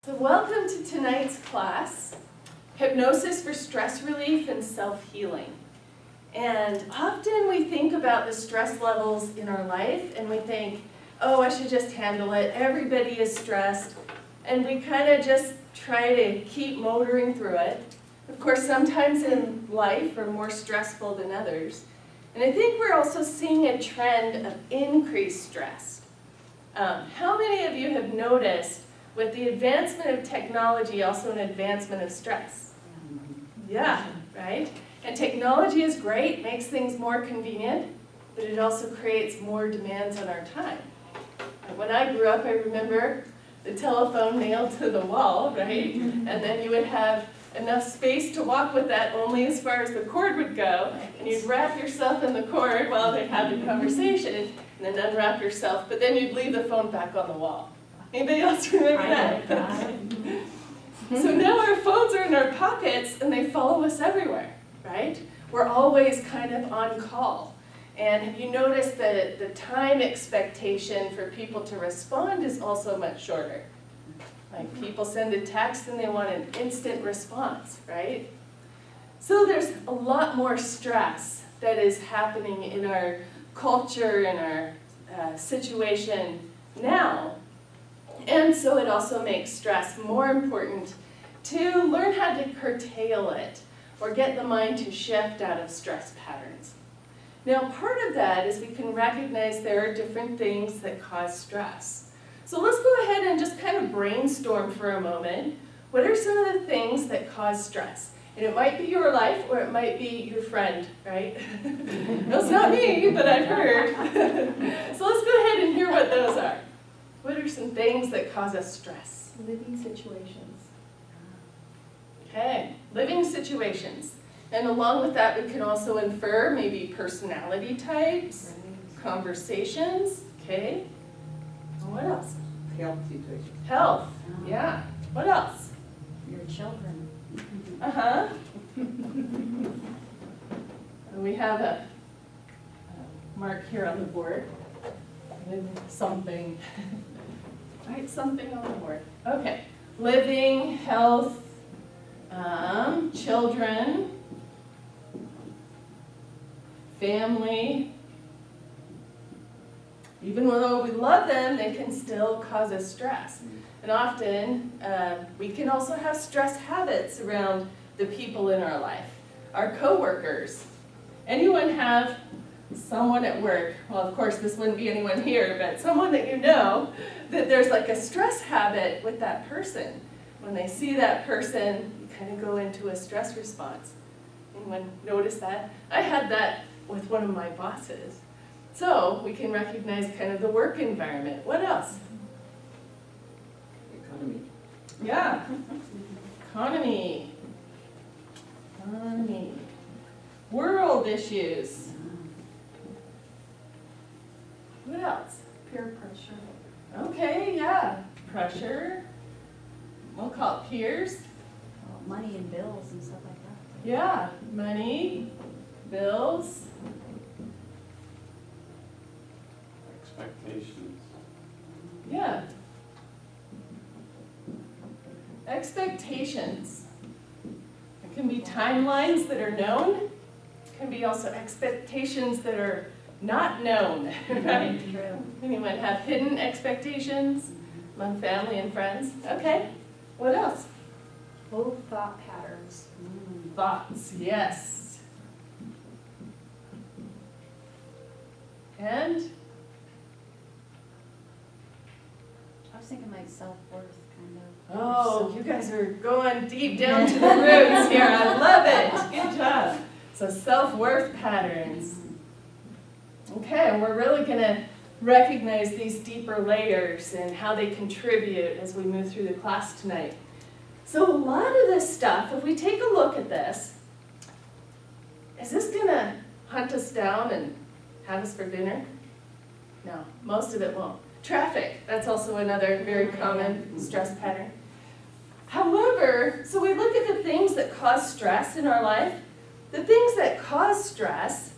So welcome to tonight's class, Hypnosis for Stress Relief and Self-Healing. And often we think about the stress levels in our life and we think, oh, I should just handle it, everybody is stressed, and we kind of just try to keep motoring through it. Of course, sometimes in life we're more stressful than others. And I think we're also seeing a trend of increased stress. How many of you have noticed with the advancement of technology, also an advancement of stress? Yeah, right? And technology is great, makes things more convenient, but it also creates more demands on our time. When I grew up, I remember the telephone nailed to the wall, right? And then you would have enough space to walk with that only as far as the cord would go, and you'd wrap yourself in the cord while they had the conversation, and then unwrap yourself, but then you'd leave the phone back on the wall. Anybody else remember that? So now our phones are in our pockets and they follow us everywhere, right? We're always kind of on call. And have you noticed that the time expectation for people to respond is also much shorter? Like people send a text and they want an instant response, right? So there's a lot more stress that is happening in our culture, in our situation now. And so it also makes stress more important to learn how to curtail it or get the mind to shift out of stress patterns. Now, part of that is we can recognize there are different things that cause stress. So let's go ahead and just kind of brainstorm for a moment. What are some of the things that cause stress? And it might be your life or it might be your friend, right? No, it's not me, but I've heard. So let's go ahead and hear what those are. What are some things that cause us stress? Living situations. Okay, living situations. And along with that, we can also infer maybe personality types, conversations, okay? And what else? Health situations. Health, yeah. What else? Your children. Uh-huh. We have a mark here on the board with something. Write something on the board. Okay. Living, health, children, family. Even though we love them, they can still cause us stress. And often, we can also have stress habits around the people in our life. Our coworkers. Anyone have someone at work, well, of course, this wouldn't be anyone here, but someone that you know, that there's like a stress habit with that person. When they see that person, you kind of go into a stress response. Anyone notice that? I had that with one of my bosses. So we can recognize kind of the work environment. What else? Economy. Yeah. Economy. World issues. What else? Peer pressure. Okay, yeah. Pressure. We'll call it peers. Money and bills and stuff like that. Yeah. Money, bills. Expectations. Yeah. Expectations. It can be timelines that are known. It can be also expectations that are not known, right? True. Anyone have hidden expectations among family and friends? Okay. What else? Old thought patterns. Thoughts, yes. And I was thinking like self-worth kind of. oh, you guys are going deep down to the roots here. I love it. Good job. So self-worth patterns. Okay, and we're really going to recognize these deeper layers and how they contribute as we move through the class tonight. So a lot of this stuff, if we take a look at this, is this going to hunt us down and have us for dinner? No, most of it won't. Traffic, that's also another very common stress pattern. However, so we look at the things that cause stress in our life. The things that cause stress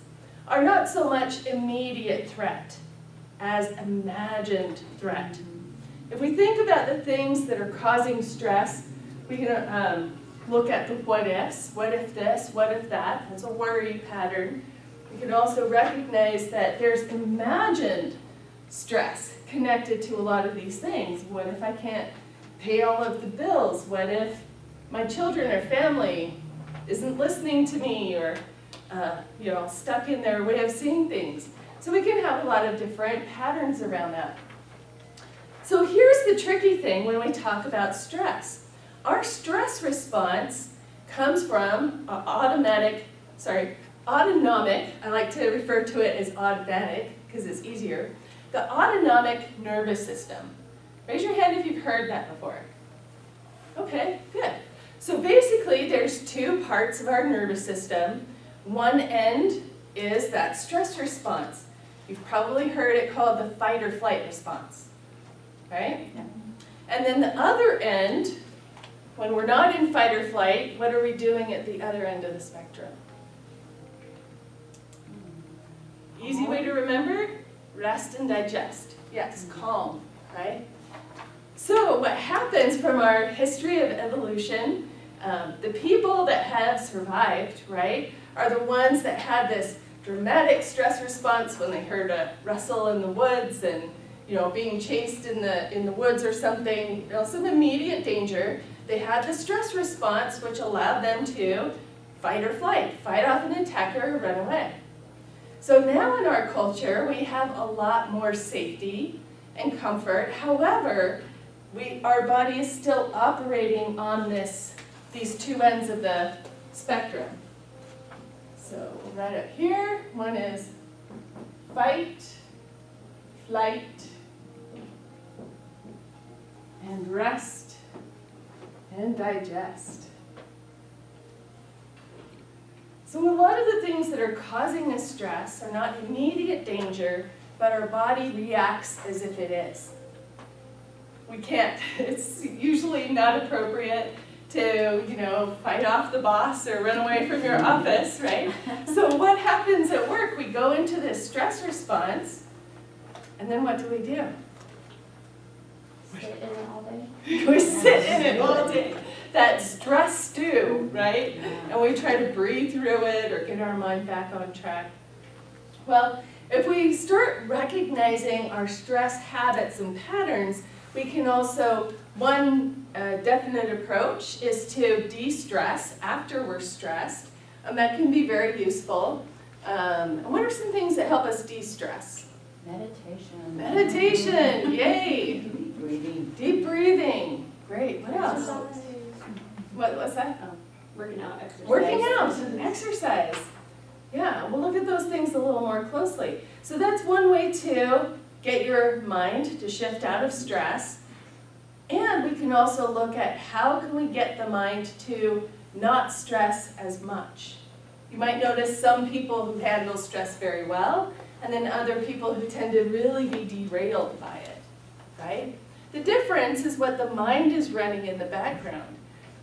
are not so much immediate threat as imagined threat. if we think about the things that are causing stress, we can look at the what ifs. What if this? What if that? That's a worry pattern. We can also recognize that there's imagined stress connected to a lot of these things. What if I can't pay all of the bills? What if my children or family isn't listening to me, or stuck in their way of seeing things? So we can have a lot of different patterns around that. So here's the tricky thing when we talk about stress. Our stress response comes from autonomic, I like to refer to it as automatic because it's easier, the autonomic nervous system. Raise your hand if you've heard that before. Okay, good. So basically there's two parts of our nervous system. One end is that stress response. You've probably heard it called the fight or flight response, right? Yeah. And then the other end, when we're not in fight or flight, what are we doing at the other end of the spectrum? Easy way to remember, rest and digest. Yes, calm, right? So what happens from our history of evolution, the people that have survived, right, are the ones that had this dramatic stress response when they heard a rustle in the woods and, being chased in the woods or something, some immediate danger. They had the stress response, which allowed them to fight or flight, fight off an attacker or run away. So now in our culture, we have a lot more safety and comfort. However, our body is still operating on these two ends of the spectrum. So right up here, one is fight, flight, and rest, and digest. So a lot of the things that are causing this stress are not immediate danger, but our body reacts as if it is. We can't, it's usually not appropriate to, fight off the boss or run away from your office, right? So what happens at work? We go into this stress response, and then what do? Sit in it all day? We sit in it all day. That stress stew, right? And we try to breathe through it or get our mind back on track. Well, if we start recognizing our stress habits and patterns, we can also, one definite approach is to de-stress after we're stressed. That can be very useful. And what are some things that help us de-stress? Meditation. Meditation, yay! Deep breathing. Deep breathing, great. What else? What's that? Working out, exercise. Working out, exercise. Yeah, we'll look at those things a little more closely. So that's one way to get your mind to shift out of stress. And we can also look at how can we get the mind to not stress as much. You might notice some people who handle stress very well, and then other people who tend to really be derailed by it, right? The difference is what the mind is running in the background.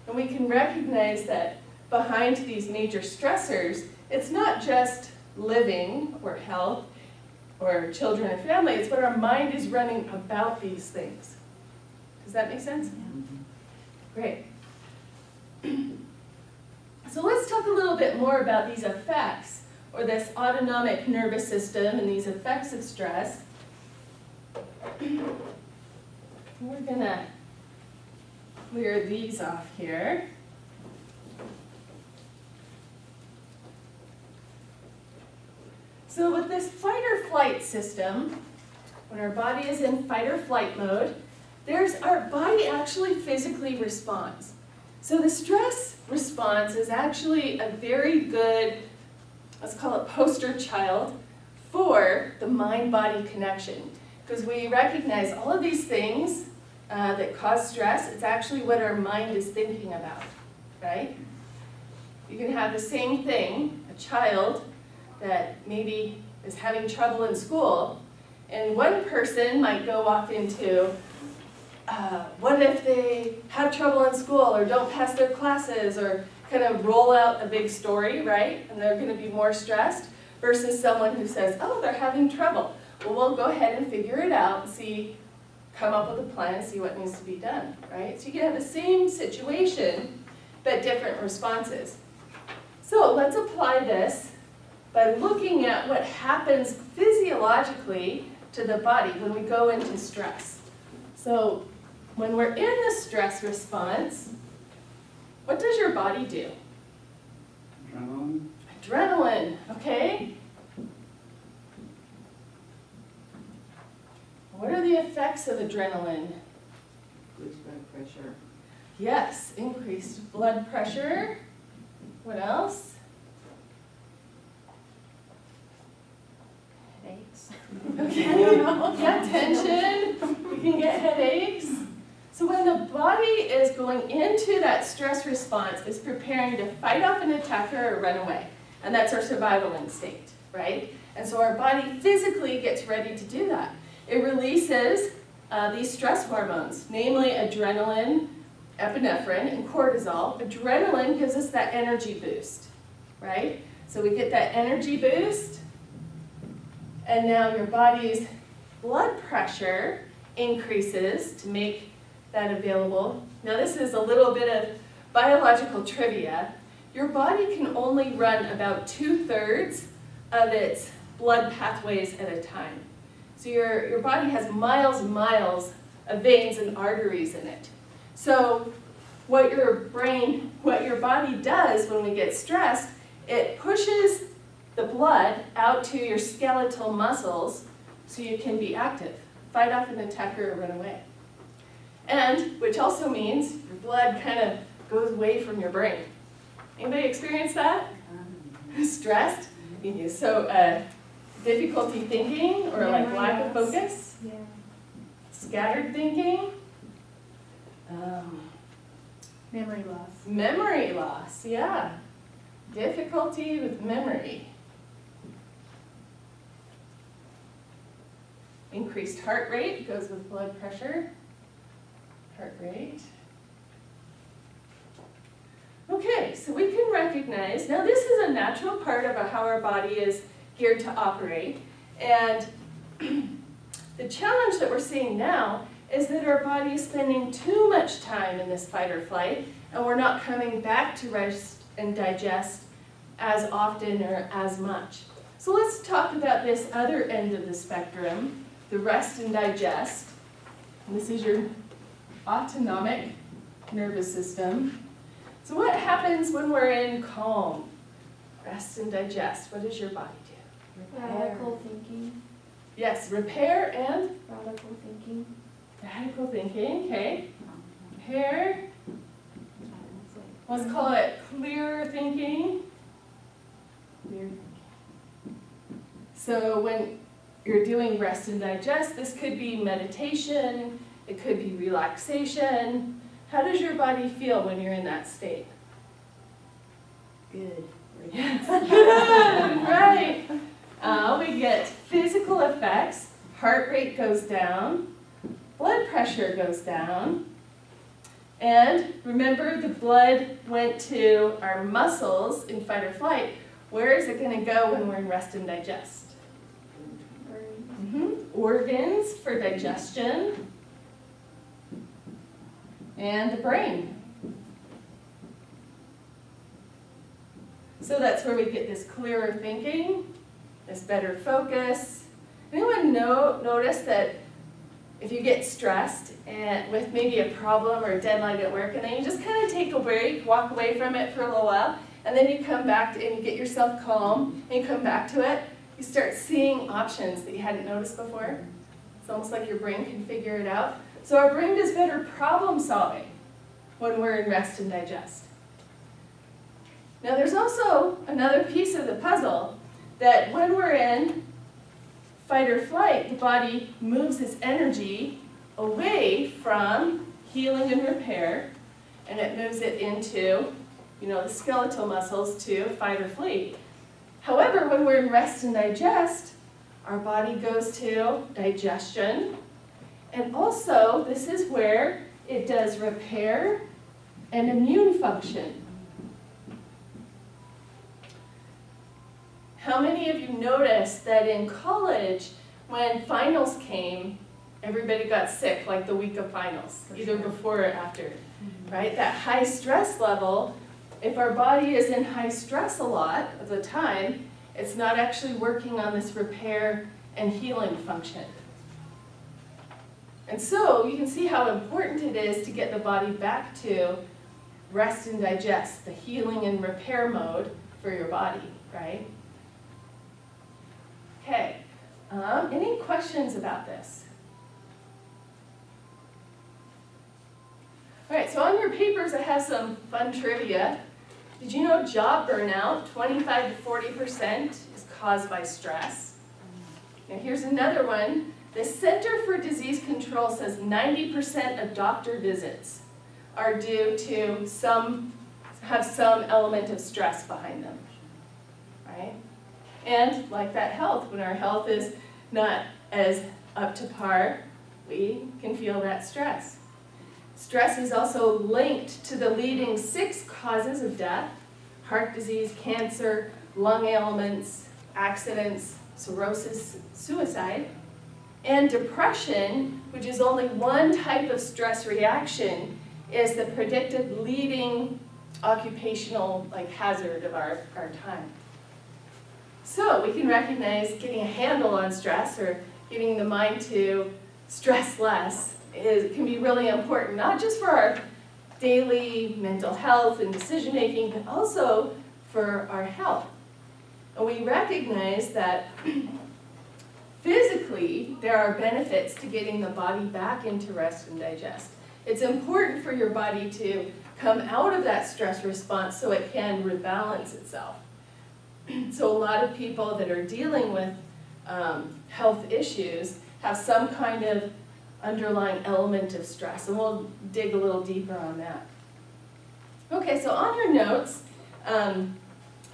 And we can recognize that behind these major stressors, it's not just living or health or children and family, it's what our mind is running about these things. Does that make sense? Great. So let's talk a little bit more about these effects, or this autonomic nervous system and these effects of stress. We're going to clear these off here. So with this fight or flight system, when our body is in fight or flight mode, our body actually physically responds. So the stress response is actually a very good, let's call it poster child, for the mind-body connection. Because we recognize all of these things that cause stress, it's actually what our mind is thinking about, right? You can have the same thing, a child that maybe is having trouble in school, and one person might go off into, what if they have trouble in school or don't pass their classes, or kind of roll out a big story, right? And they're going to be more stressed, versus someone who says, oh, they're having trouble. Well, we'll go ahead and figure it out and see come up with a plan, see what needs to be done, right? So you can have the same situation, but different responses. So let's apply this by looking at what happens physiologically to the body when we go into stress. So when we're in the stress response, what does your body do? Adrenaline. Adrenaline, okay? What are the effects of adrenaline? Increased blood pressure. Yes, increased blood pressure. What else? Headaches. Okay, yeah, tension. We can get headaches. So when the body is going into that stress response, it's preparing to fight off an attacker or run away. And that's our survival instinct, right? And so our body physically gets ready to do that. It releases these stress hormones, namely adrenaline, epinephrine, and cortisol. Adrenaline gives us that energy boost, right? So we get that energy boost, and now your body's blood pressure increases to make that available. Now this is a little bit of biological trivia. Your body can only run about 2/3 of its blood pathways at a time. So your body has miles and miles of veins and arteries in it. So what your body does when we get stressed, it pushes the blood out to your skeletal muscles so you can be active, fight off an attacker or run away. And, which also means your blood kind of goes away from your brain. Anybody experience that? Stressed? So difficulty thinking or like lack of focus? Yeah. Scattered thinking? Memory loss. Memory loss, yeah. Difficulty with memory. Increased heart rate goes with blood pressure. Heart rate. Okay, so we can recognize, now this is a natural part of how our body is geared to operate, and the challenge that we're seeing now is that our body is spending too much time in this fight or flight, and we're not coming back to rest and digest as often or as much. So let's talk about this other end of the spectrum, the rest and digest. And this is your autonomic nervous system. So what happens when we're in calm? Rest and digest. What does your body do? Radical thinking. Yes, repair and Radical thinking. radical thinking, okay. Repair, let's call it clear thinking. Clear thinking. So when you're doing rest and digest, this could be meditation, it could be relaxation. How does your body feel when you're in that state? Good. Yes. Good, right. We get physical effects. Heart rate goes down, blood pressure goes down, and remember the blood went to our muscles in fight or flight. Where is it going to go when we're in rest and digest? Organs for digestion, and the brain. So that's where we get this clearer thinking, this better focus. Anyone notice that if you get stressed and with maybe a problem or a deadline at work, and then you just kind of take a break, walk away from it for a little while, and then you come back and you get yourself calm, and you come back to it, you start seeing options that you hadn't noticed before. It's almost like your brain can figure it out. So our brain does better problem solving when we're in rest and digest. Now there's also another piece of the puzzle that when we're in fight or flight, the body moves its energy away from healing and repair, and it moves it into, the skeletal muscles to fight or flee. However, when we're in rest and digest, our body goes to digestion, and also this is where it does repair and immune function. How many of you noticed that in college, when finals came, everybody got sick like the week of finals, For either sure. before or after, right? That high stress level, if our body is in high stress a lot of the time, it's not actually working on this repair and healing function. And so you can see how important it is to get the body back to rest and digest, the healing and repair mode for your body, right? Okay, any questions about this? All right, so on your papers I have some fun trivia. Did you know job burnout, 25 to 40% is caused by stress? Now here's another one. The Center for Disease Control says 90% of doctor visits are due to have some element of stress behind them, right? And like that health, when our health is not as up to par, we can feel that stress. Stress is also linked to the leading 6 causes of death: heart disease, cancer, lung ailments, accidents, cirrhosis, suicide. And depression, which is only one type of stress reaction, is the predicted leading occupational hazard of our time. So we can recognize getting a handle on stress, or getting the mind to stress less, can be really important, not just for our daily mental health and decision making, but also for our health. And we recognize that physically there are benefits to getting the body back into rest and digest. It's important for your body to come out of that stress response so it can rebalance itself. So a lot of people that are dealing with health issues have some kind of underlying element of stress, and we'll dig a little deeper on that. Okay, so on your notes,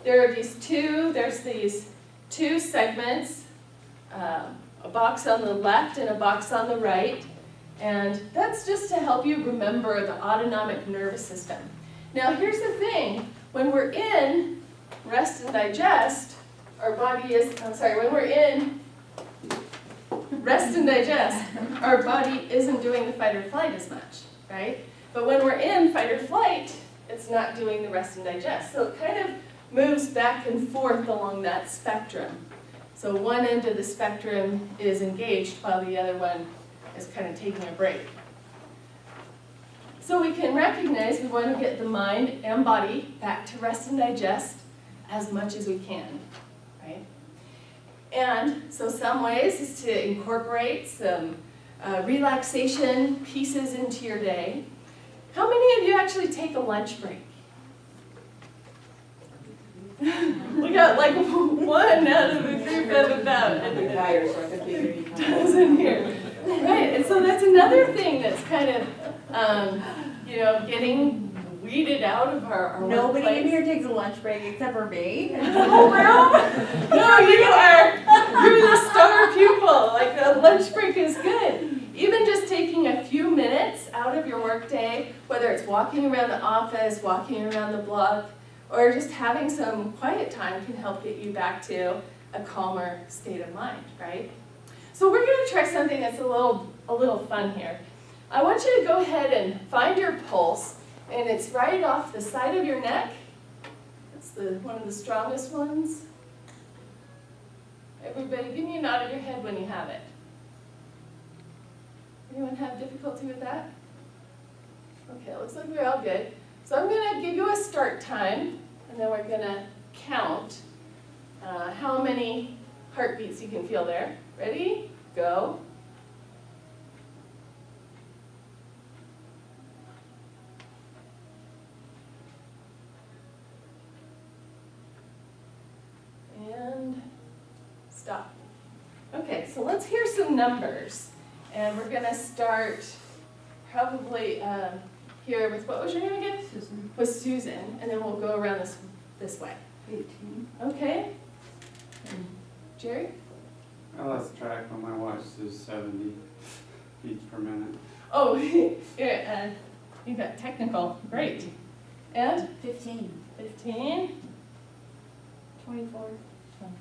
there's these 2 segments, a box on the left and a box on the right, and that's just to help you remember the autonomic nervous system. Now here's the thing, when we're in rest and digest, when we're in rest and digest, our body isn't doing the fight or flight as much, right? But when we're in fight or flight, it's not doing the rest and digest. So it kind of moves back and forth along that spectrum. So one end of the spectrum is engaged while the other one is kind of taking a break. So we can recognize we want to get the mind and body back to rest and digest as much as we can, right? And so some ways is to incorporate some relaxation pieces into your day. How many of you actually take a lunch break? We got like 1 out of a group of about a dozen here. Right, and so that's another thing that's kind of, getting weeded out of our Nobody workplace. in here takes a lunch break except for me. No, you're the star pupil. Like a lunch break is good. Even just taking a few minutes out of your workday, whether it's walking around the office, walking around the block, or just having some quiet time, can help get you back to a calmer state of mind, right? So we're going to try something that's a little fun here. I want you to go ahead and find your pulse, and it's right off the side of your neck. It's one of the strongest ones. Everybody, give me a nod of your head when you have it. Anyone have difficulty with that? Okay, it looks like we're all good. So I'm going to give you a start time, and then we're going to count how many heartbeats you can feel there. Ready? Go. And stop. Okay, so let's hear some numbers. And we're going to start probably here with, what was your name again? Susan. With Susan, and then we'll go around this way. 18. Okay? Jerry? I lost track when my watch says 70 beats per minute. Oh, yeah, you got technical. Great. And 15. 15, 24.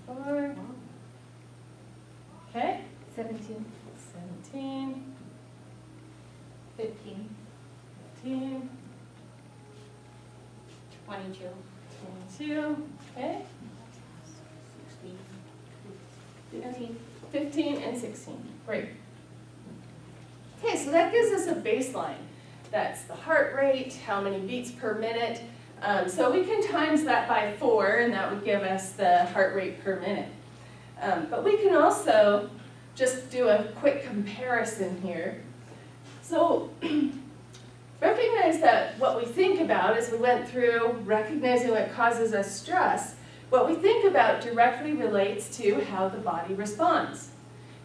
24, okay? 17. 17, 15, 15, 22, 22, okay? 16, 15. 15 and 16, great. Okay, so that gives us a baseline. That's the heart rate, how many beats per minute. So we can times that by 4, and that would give us the heart rate per minute. But we can also just do a quick comparison here. So recognize that what we think about as we went through recognizing what causes us stress, what we think about directly relates to how the body responds.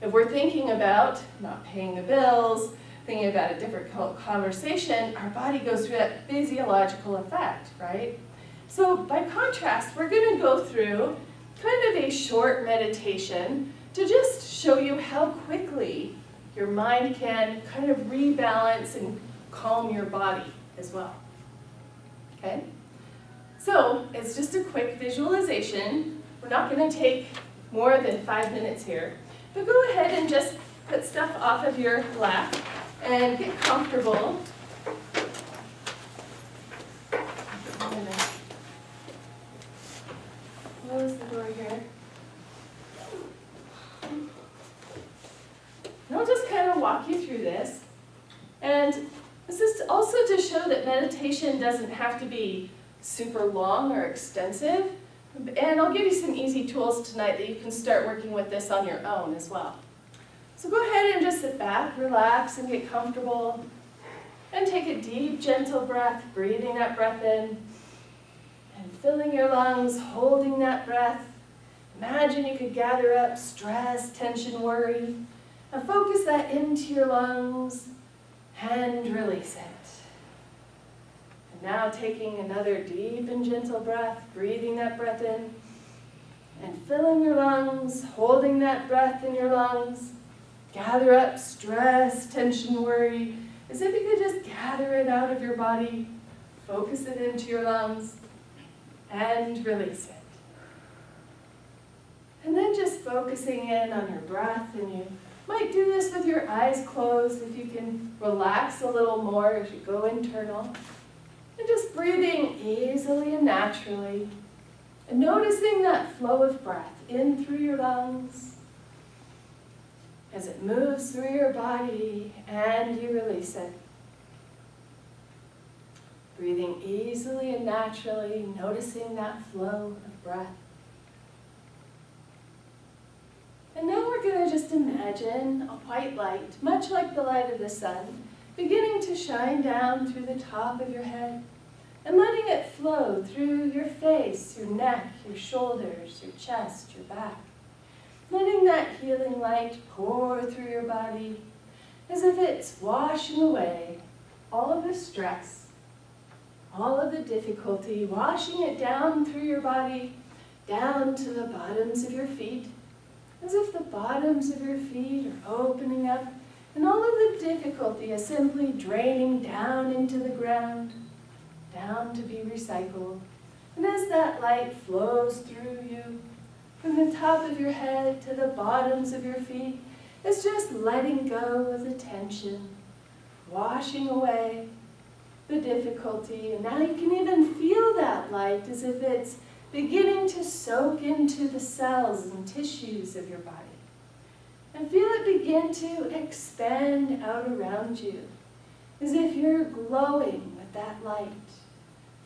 If we're thinking about not paying the bills, thinking about a difficult conversation, our body goes through that physiological effect, right? So by contrast, we're going to go through kind of a short meditation to just show you how quickly your mind can kind of rebalance and calm your body as well. Okay? So it's just a quick visualization. We're not going to take more than 5 minutes here, but go ahead and just put stuff off of your lap and get comfortable. I'm going to close the door here. And I'll just kind of walk you through this. And this is also to show that meditation doesn't have to be super long or extensive. And I'll give you some easy tools tonight that you can start working with this on your own as well. So go ahead and just sit back, relax, and get comfortable. And take a deep, gentle breath, breathing that breath in. And filling your lungs, holding that breath. Imagine you could gather up stress, tension, worry. And focus that into your lungs and release it. And now taking another deep and gentle breath, breathing that breath in. And filling your lungs, holding that breath in your lungs. Gather up stress, tension, worry, as if you could just gather it out of your body, focus it into your lungs, and release it. And then just focusing in on your breath, and you might do this with your eyes closed if you can relax a little more as you go internal. And just breathing easily and naturally, and noticing that flow of breath in through your lungs, as it moves through your body and you release it. Breathing easily and naturally, noticing that flow of breath. And now we're going to just imagine a white light, much like the light of the sun, beginning to shine down through the top of your head and letting it flow through your face, your neck, your shoulders, your chest, your back. Letting that healing light pour through your body as if it's washing away all of the stress, all of the difficulty, washing it down through your body, down to the bottoms of your feet, as if the bottoms of your feet are opening up and all of the difficulty is simply draining down into the ground, down to be recycled. And as that light flows through you, from the top of your head to the bottoms of your feet, it's just letting go of the tension, washing away the difficulty. And now you can even feel that light as if it's beginning to soak into the cells and tissues of your body. And feel it begin to expand out around you, as if you're glowing with that light.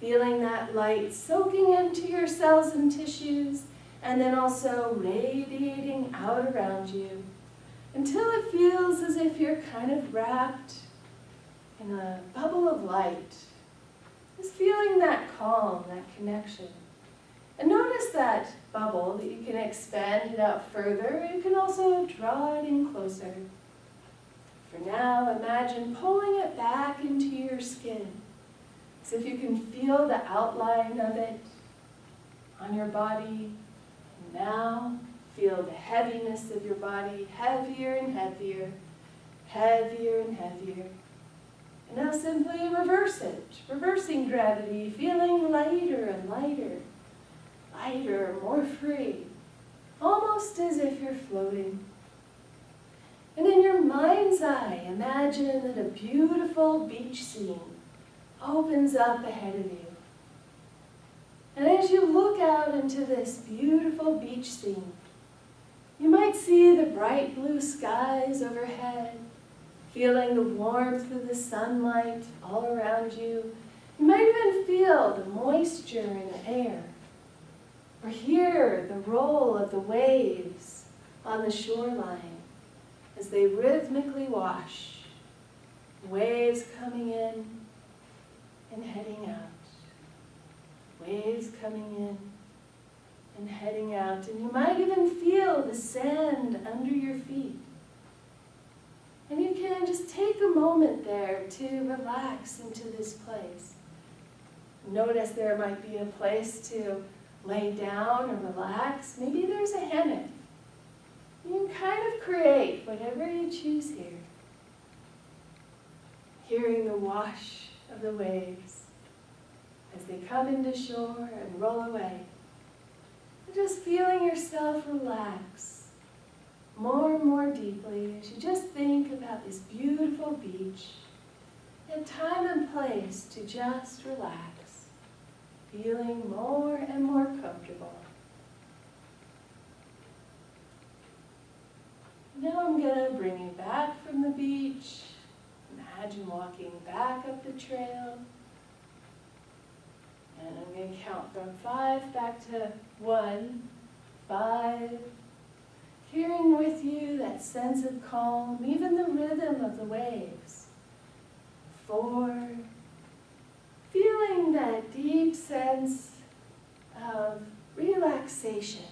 Feeling that light soaking into your cells and tissues, and then also radiating out around you until it feels as if you're kind of wrapped in a bubble of light. Just feeling that calm, that connection. And notice that bubble, that you can expand it out further. You can also draw it in closer. For now, imagine pulling it back into your skin, as if you can feel the outline of it on your body. Now, feel the heaviness of your body, heavier and heavier, heavier and heavier. And now simply reverse it, reversing gravity, feeling lighter and lighter, lighter, more free, almost as if you're floating. And in your mind's eye, imagine that a beautiful beach scene opens up ahead of you. And as you look out into this beautiful beach scene, you might see the bright blue skies overhead, feeling the warmth of the sunlight all around you. You might even feel the moisture in the air, or hear the roll of the waves on the shoreline as they rhythmically wash, waves coming in and heading out. Waves coming in and heading out. And you might even feel the sand under your feet. And you can just take a moment there to relax into this place. Notice there might be a place to lay down or relax. Maybe there's a hammock. You can kind of create whatever you choose here. Hearing the wash of the waves as they come into shore and roll away. And just feeling yourself relax more and more deeply as you just think about this beautiful beach and time and place to just relax, feeling more and more comfortable. Now I'm going to bring you back from the beach. Imagine walking back up the trail. And I'm going to count from 5 back to 1, 5. Carrying with you that sense of calm, even the rhythm of the waves. 4. Feeling that deep sense of relaxation.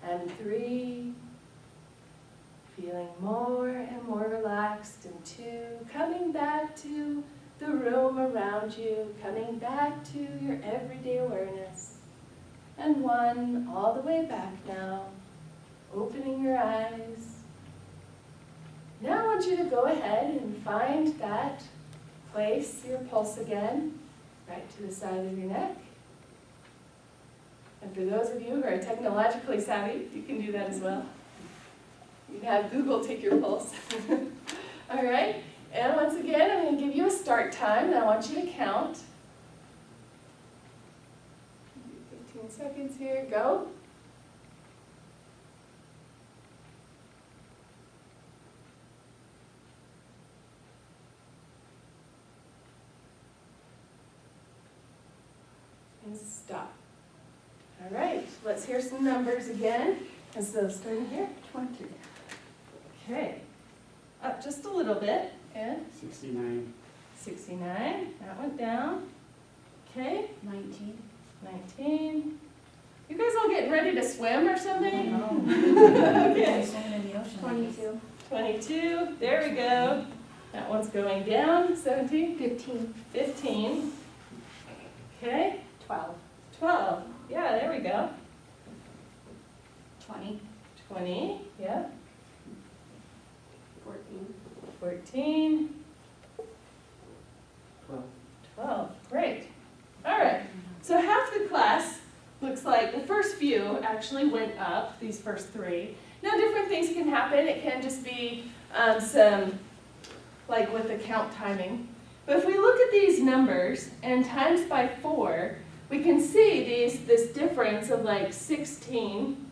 And 3. Feeling more and more relaxed. And 2. Coming back to the room around you, coming back to your everyday awareness. And 1, all the way back now, opening your eyes. Now I want you to go ahead and find that place, your pulse again, right to the side of your neck. And for those of you who are technologically savvy, you can do that as well. You can have Google take your pulse. All right? And once again, I'm going to give you a start time, and I want you to count. 15 seconds here, go. And stop. All right, let's hear some numbers again. And so starting here. 20. Okay. Up just a little bit. And 69. 69. That went down. Okay. 19. 19. You guys all getting ready to swim or something? No. Okay. Swimming in the ocean. 22. 22. There we go. That one's going down. 17. 15. 15. Okay. 12. 12. Yeah, there we go. 20. 20. Yeah. 14. 14. 12. 12. Great. All right. So half the class looks like the first few actually went up, these first 3. Now different things can happen. It can just be some, like with the count timing. But if we look at these numbers and times by 4, we can see this difference of like 16,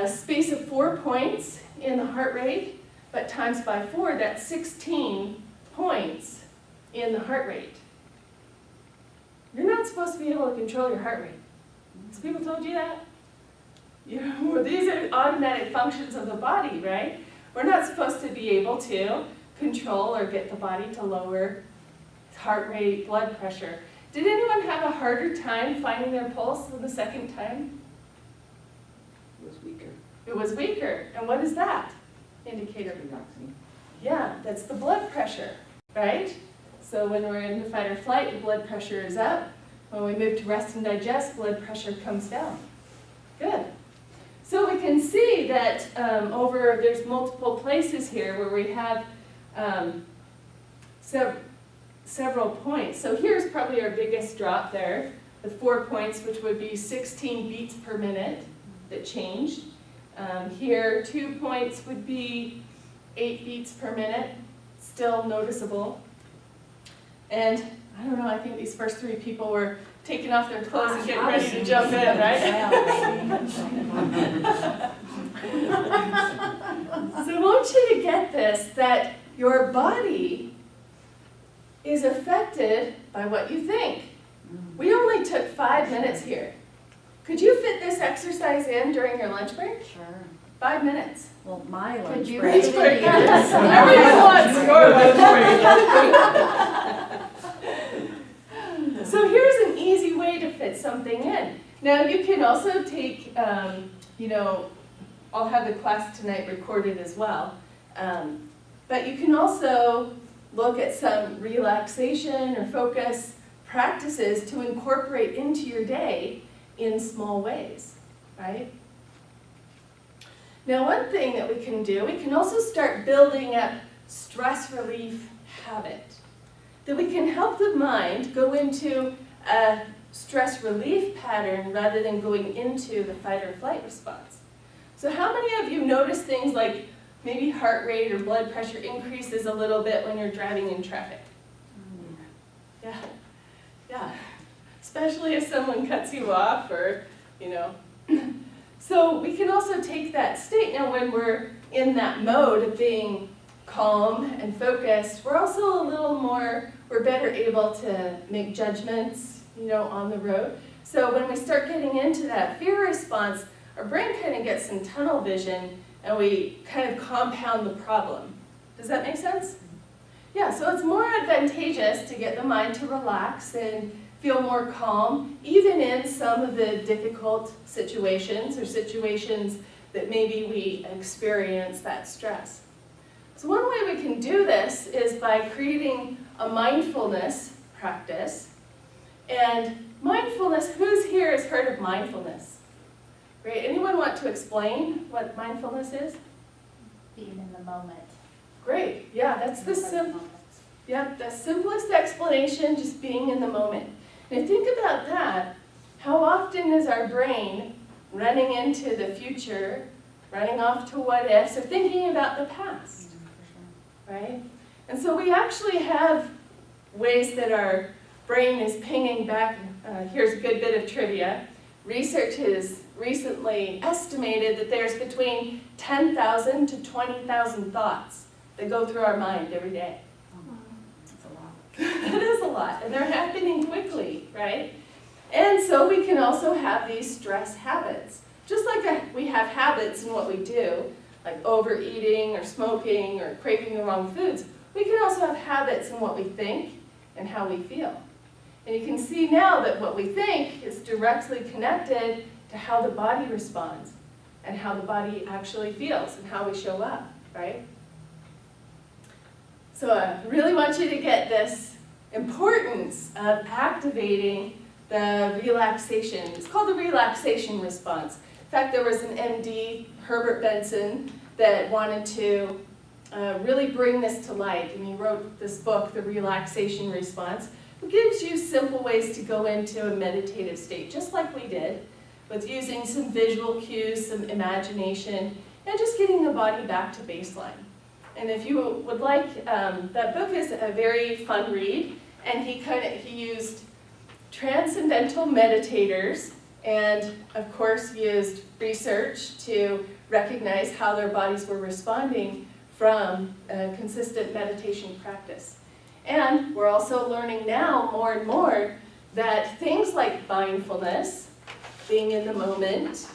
space of 4 points in the heart rate, but times by 4, that's 16 points in the heart rate. You're not supposed to be able to control your heart rate. Has people told you that? Well, these are automatic functions of the body, right? We're not supposed to be able to control or get the body to lower heart rate, blood pressure. Did anyone have a harder time finding their pulse than the second time? It was weaker. It was weaker. And what is that indicator? Relaxing. Yeah, that's the blood pressure, right? So when we're in the fight or flight, the blood pressure is up. When we move to rest and digest, blood pressure comes down. Good. So we can see that there's multiple places here where we have several points. So here's probably our biggest drop there, the 4 points, which would be 16 beats per minute that changed. Here, 2 points would be 8 beats per minute, still noticeable. And I don't know, I think these first 3 people were taking off their clothes and getting ready to jump in, right? So I want you to get this, that your body is affected by what you think. We only took 5 minutes here. Could you fit this exercise in during your lunch break? Sure. 5 minutes. Well, my Could lunch you break. reach for it? Everyone wants your lunch break. So here's an easy way to fit something in. Now you can also take, I'll have the class tonight recorded as well. But you can also look at some relaxation or focus practices to incorporate into your day in small ways, right? Now, one thing that we can do, we can also start building up stress relief habit. That we can help the mind go into a stress relief pattern rather than going into the fight or flight response. So how many of you notice things like maybe heart rate or blood pressure increases a little bit when you're driving in traffic? Yeah. Especially if someone cuts you off or, So we can also take that state. Now when we're in that mode of being calm and focused, we're also we're better able to make judgments, on the road. So when we start getting into that fear response, our brain kind of gets some tunnel vision and we kind of compound the problem. Does that make sense? Yeah, so it's more advantageous to get the mind to relax and feel more calm, even in some of the difficult situations or situations that maybe we experience that stress. So one way we can do this is by creating a mindfulness practice. And mindfulness, who's here has heard of mindfulness? Great, anyone want to explain what mindfulness is? Being in the moment. Great, yeah, that's the simplest explanation, just being in the moment. And think about that. How often is our brain running into the future, running off to what ifs, or thinking about the past, right? And so we actually have ways that our brain is pinging back. Here's a good bit of trivia. Research has recently estimated that there's between 10,000 to 20,000 thoughts that go through our mind every day. That's a lot. That is a lot, and they're happening quickly, right? And so we can also have these stress habits. Just like we have habits in what we do, like overeating or smoking or craving the wrong foods, we can also have habits in what we think and how we feel. And you can see now that what we think is directly connected to how the body responds and how the body actually feels and how we show up, right? So I really want you to get this importance of activating the relaxation. It's called the relaxation response. In fact, there was an MD, Herbert Benson, that wanted to really bring this to light, and he wrote this book, The Relaxation Response. It gives you simple ways to go into a meditative state, just like we did, with using some visual cues, some imagination, and just getting the body back to baseline. And if you would like, that book is a very fun read, and he used transcendental meditators, and of course used research to recognize how their bodies were responding from a consistent meditation practice. And we're also learning now more and more that things like mindfulness, being in the moment,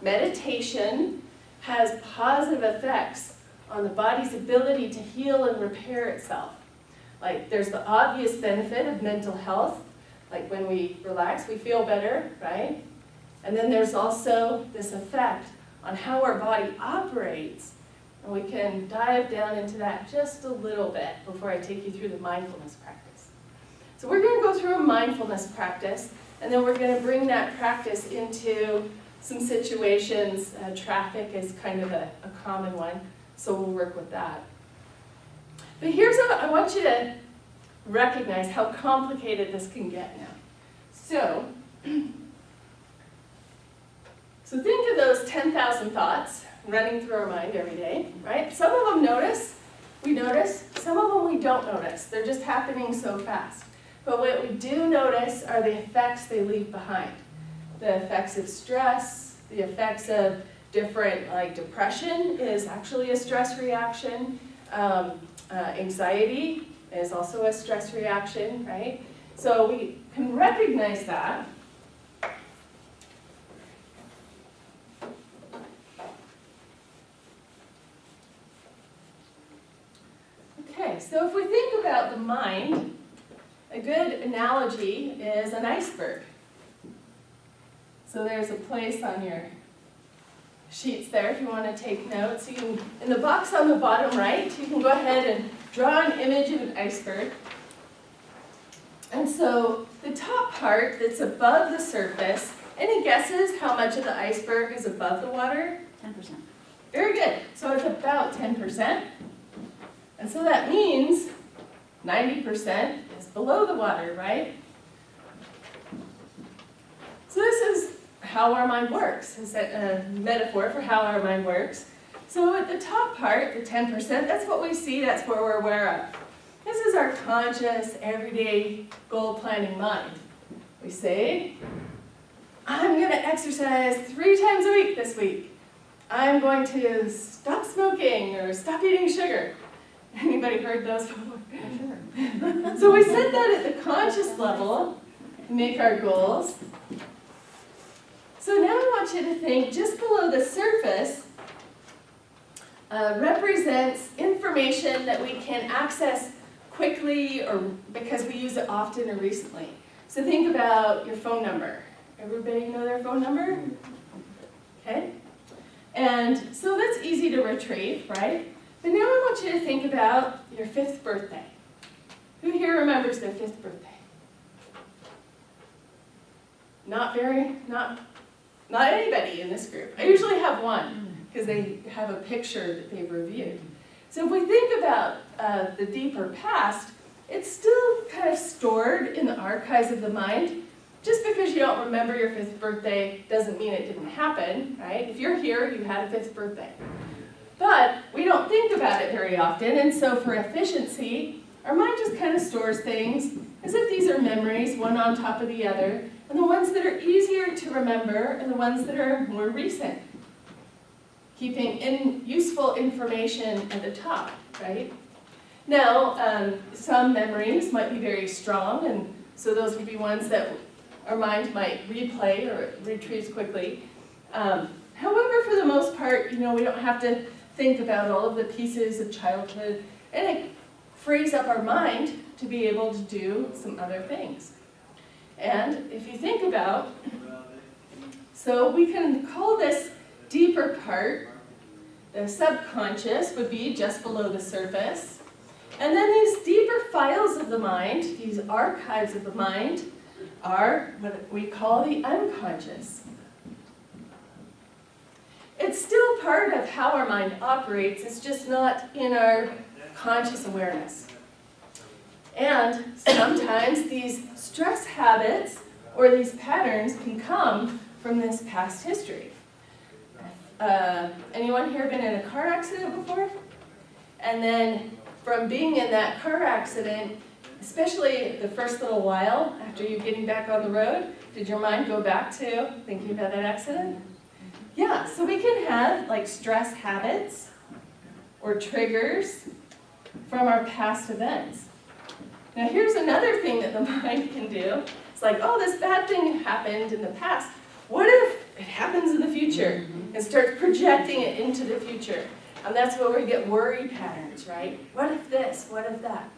meditation, has positive effects on the body's ability to heal and repair itself. Like there's the obvious benefit of mental health, like when we relax, we feel better, right? And then there's also this effect on how our body operates. And we can dive down into that just a little bit before I take you through the mindfulness practice. So we're going to go through a mindfulness practice, and then we're going to bring that practice into some situations. Traffic is kind of a common one, so we'll work with that. But I want you to recognize how complicated this can get now. So, So think of those 10,000 thoughts running through our mind every day, right? Some of them we notice, some of them we don't notice. They're just happening so fast. But what we do notice are the effects they leave behind. The effects of stress, the effects of different, like depression is actually a stress reaction. Anxiety is also a stress reaction, right? So we can recognize that. Okay, so if we think about the mind, a good analogy is an iceberg. So there's a place on your sheets there if you want to take notes. You can, in the box on the bottom right, you can go ahead and draw an image of an iceberg. And so the top part that's above the surface, any guesses how much of the iceberg is above the water? 10%. Very good. So it's about 10%. And so that means 90% is below the water, right? So this is how our mind works. It's a metaphor for how our mind works. So at the top part, the 10%, that's what we see, that's what we're aware of. This is our conscious, everyday, goal-planning mind. We say, I'm going to exercise 3 times a week this week. I'm going to stop smoking or stop eating sugar. Anybody heard those before? Sure. So we set that at the conscious level, make our goals. So now I want you to think just below the surface represents information that we can access quickly or because we use it often or recently. So think about your phone number. Everybody know their phone number? Okay? And so that's easy to retrieve, right? But now I want you to think about your 5th birthday. Who here remembers their 5th birthday? Not anybody in this group. I usually have one because they have a picture that they've reviewed. So if we think about the deeper past, it's still kind of stored in the archives of the mind. Just because you don't remember your 5th birthday doesn't mean it didn't happen, right? If you're here, you had a 5th birthday. But we don't think about it very often, and so for efficiency, our mind just kind of stores things as if these are memories, one on top of the other, and the ones that are easier to remember are the ones that are more recent, keeping useful information at the top, right? Now, some memories might be very strong, and so those would be ones that our mind might replay or retrieves quickly. However, for the most part, we don't have to think about all of the pieces of childhood, and it frees up our mind to be able to do some other things. And if you think about, so we can call this deeper part, the subconscious would be just below the surface. And then these deeper files of the mind, these archives of the mind, are what we call the unconscious. It's still part of how our mind operates, it's just not in our conscious awareness. And sometimes these stress habits or these patterns can come from this past history. Anyone here been in a car accident before? And then from being in that car accident, especially the first little while after you getting back on the road, did your mind go back to thinking about that accident? Yeah, so we can have like stress habits or triggers from our past events. Now here's another thing that the mind can do. It's like, oh, this bad thing happened in the past. What if it happens in the future? And starts projecting it into the future. And that's where we get worry patterns, right? What if this? What if that?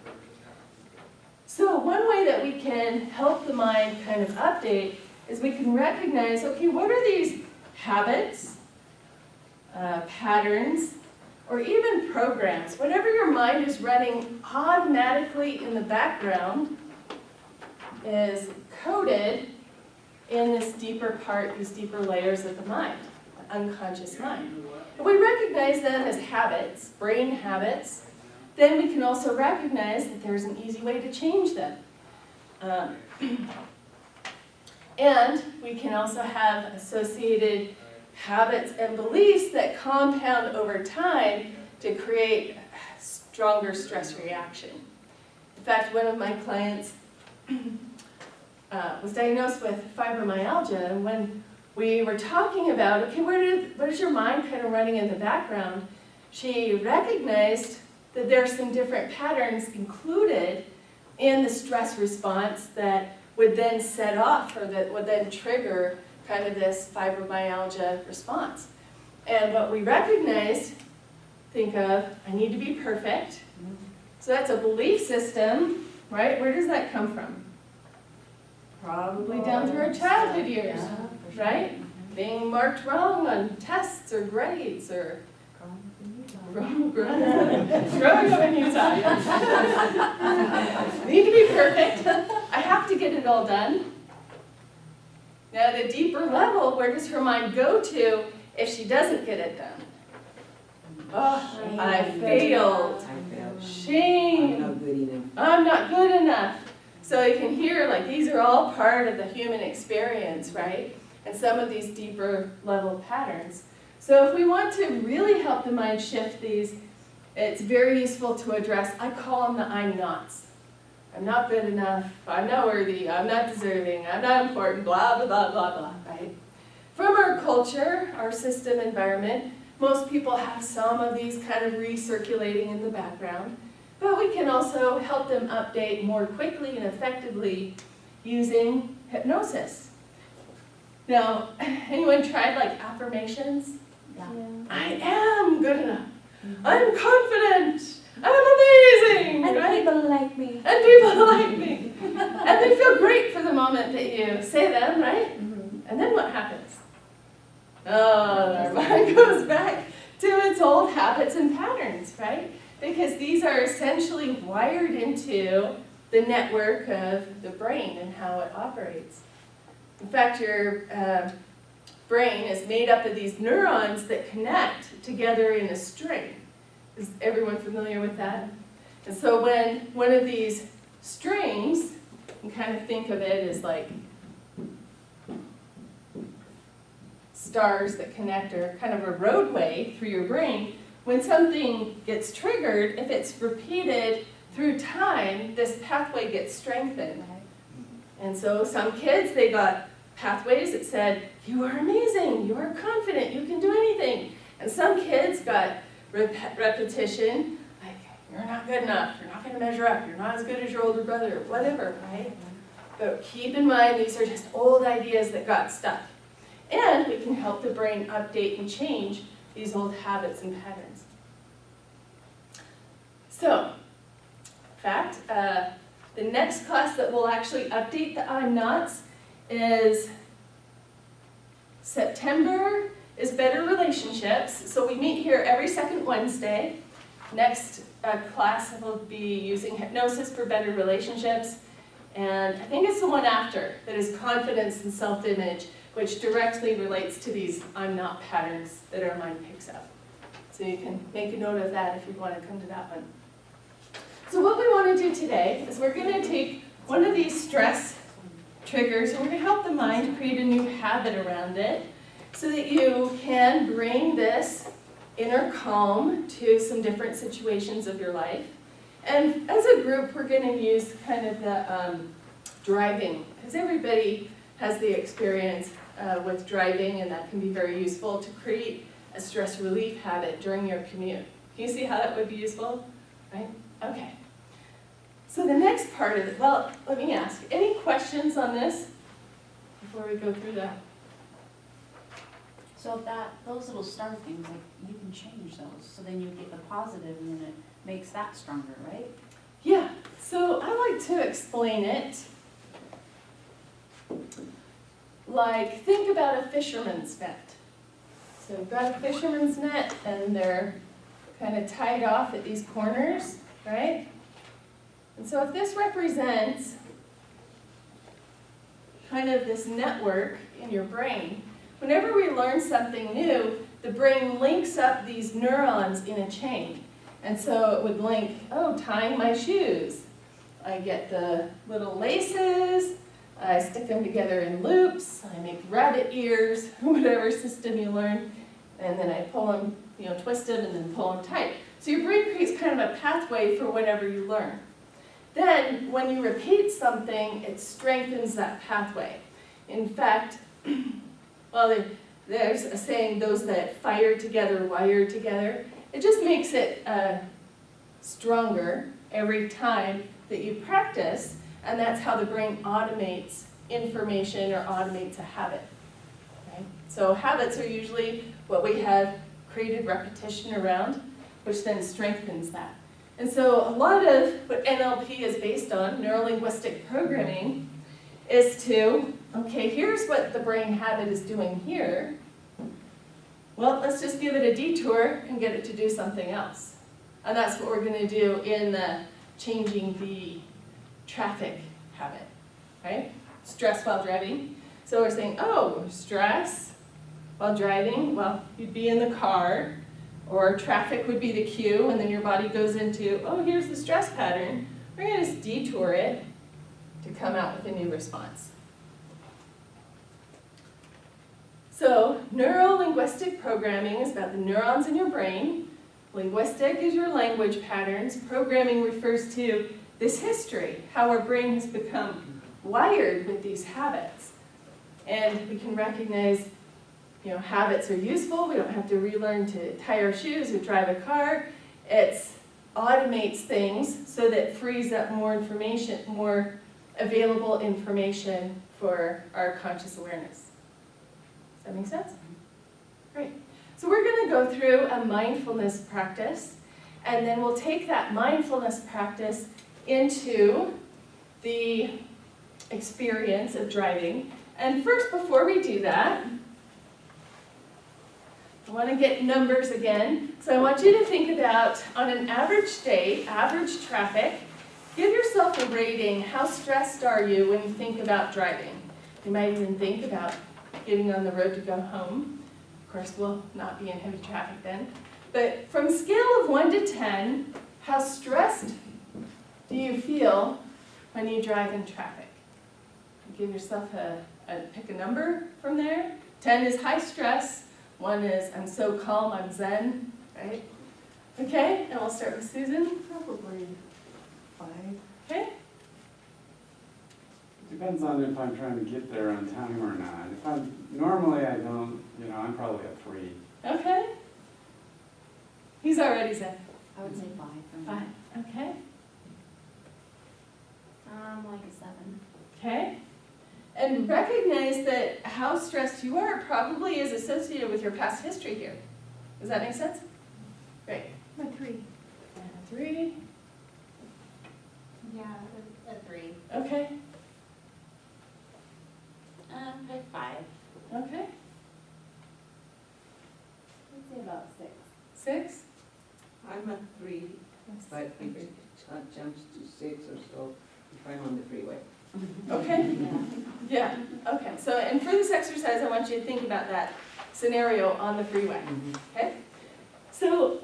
So one way that we can help the mind kind of update is we can recognize, okay, what are these habits, patterns, or even programs? Whatever your mind is running automatically in the background is coded in this deeper part, these deeper layers of the mind, the unconscious mind. If we recognize them as habits, brain habits, then we can also recognize that there's an easy way to change them. And we can also have associated habits and beliefs that compound over time to create a stronger stress reaction. In fact, one of my clients was diagnosed with fibromyalgia, and when we were talking about, okay, what is your mind kind of running in the background, she recognized that there are some different patterns included in the stress response that would then set off, or that would then trigger kind of this fibromyalgia response. And what we recognized, think of, I need to be perfect. So that's a belief system, right? Where does that come from? Probably down through our childhood years, right? Being marked wrong on tests or grades, or growing up in Utah. Yeah. Need to be perfect. I have to get it all done. Now, at a deeper level, where does her mind go to if she doesn't get it done? Oh, I failed. Shame. I'm not good enough. I'm not good enough. So you can hear, like, these are all part of the human experience, right? And some of these deeper level patterns. So if we want to really help the mind shift these, it's very useful to address, I call them the I'm nots. I'm not good enough, I'm not worthy, I'm not deserving, I'm not important, blah, blah, blah, blah, blah, right? From our culture, our system environment, most people have some of these kind of recirculating in the background, but we can also help them update more quickly and effectively using hypnosis. Now, anyone tried like affirmations? Yeah. I am good enough. I'm confident. I'm amazing. And right? people like me. And people like me. And they feel great for the moment that you say them, right? And then what happens? Oh, our mind goes back to its old habits and patterns, right? Because these are essentially wired into the network of the brain and how it operates. In fact, your brain is made up of these neurons that connect together in a string. Is everyone familiar with that? And so when one of these strings, you kind of think of it as like stars that connect, or kind of a roadway through your brain, when something gets triggered, if it's repeated through time, this pathway gets strengthened. And so some kids, they got pathways that said, you are amazing, you are confident, you can do anything. And some kids got repetition, like, you're not good enough, you're not going to measure up, you're not as good as your older brother, whatever, right? But keep in mind, these are just old ideas that got stuck. And we can help the brain update and change these old habits and patterns. So, in fact, the next class that will actually update the I'm nots is September is Better Relationships. So we meet here every second Wednesday. Next class will be using hypnosis for better relationships. And I think it's the one after that is confidence and self-image, which directly relates to these I'm not patterns that our mind picks up. So you can make a note of that if you want to come to that one. So what we want to do today is we're going to take one of these stress triggers and we're going to help the mind create a new habit around it so that you can bring this inner calm to some different situations of your life. And as a group, we're going to use kind of the driving, because everybody has the experience with driving, and that can be very useful to create a stress relief habit during your commute. Can you see how that would be useful? Right? Okay. So the next part of it, well, let me ask, any questions on this before we go through that? So those little star things, like, you can change those, so then you get the positive and then it makes that stronger, right? Yeah, so I like to explain it like, think about a fisherman's net. So you've got a fisherman's net and they're kind of tied off at these corners, right? And so if this represents kind of this network in your brain, whenever we learn something new, the brain links up these neurons in a chain. And so it would link, oh, tying my shoes. I get the little laces, I stick them together in loops, I make rabbit ears, whatever system you learn, and then I pull them, twist them and then pull them tight. So your brain creates kind of a pathway for whatever you learn. Then, when you repeat something, it strengthens that pathway. In fact, well, there's a saying, those that fire together, wire together. It just makes it stronger every time that you practice, and that's how the brain automates information or automates a habit. Okay? So habits are usually what we have created repetition around, which then strengthens that. And so a lot of what NLP is based on, neuro-linguistic programming, is to, okay, here's what the brain habit is doing here. Well, let's just give it a detour and get it to do something else. And that's what we're going to do in the changing the traffic habit, right? Stress while driving. So we're saying, oh, stress while driving, well, you'd be in the car, or traffic would be the cue, and then your body goes into, oh, here's the stress pattern. We're going to just detour it to come out with a new response. So, neuro-linguistic programming is about the neurons in your brain. Linguistic is your language patterns. Programming refers to this history, how our brain has become wired with these habits. And we can recognize, habits are useful. We don't have to relearn to tie our shoes or drive a car. It automates things so that it frees up more information, more available information for our conscious awareness. Does that make sense? Great. So we're going to go through a mindfulness practice, and then we'll take that mindfulness practice into the experience of driving. And first, before we do that, I want to get numbers again. So I want you to think about, on an average day, average traffic, give yourself a rating. How stressed are you when you think about driving? You might even think about getting on the road to go home. Of course, we'll not be in heavy traffic then. But from a scale of 1 to 10, how stressed do you feel when you drive in traffic? Give yourself pick a number from there. 10 is high stress. 1 is I'm so calm, I'm zen, right? Okay, and we'll start with Susan. Probably 5. Okay? Depends on if I'm trying to get there on time or not. Normally I don't, I'm probably a 3. Okay. He's already zen. I would say 5 for me. 5. Okay. Like a 7. Okay. And recognize that how stressed you are probably is associated with your past history here. Does that make sense? Great. I'm a 3. And a 3. Yeah, a 3. Okay. Like 5. Okay. I'd say about 6. 6. I'm at 3, but it jumps to 6 or so if I'm on the freeway. Okay. Yeah. Okay. So, and for this exercise, I want you to think about that scenario on the freeway. Okay. So,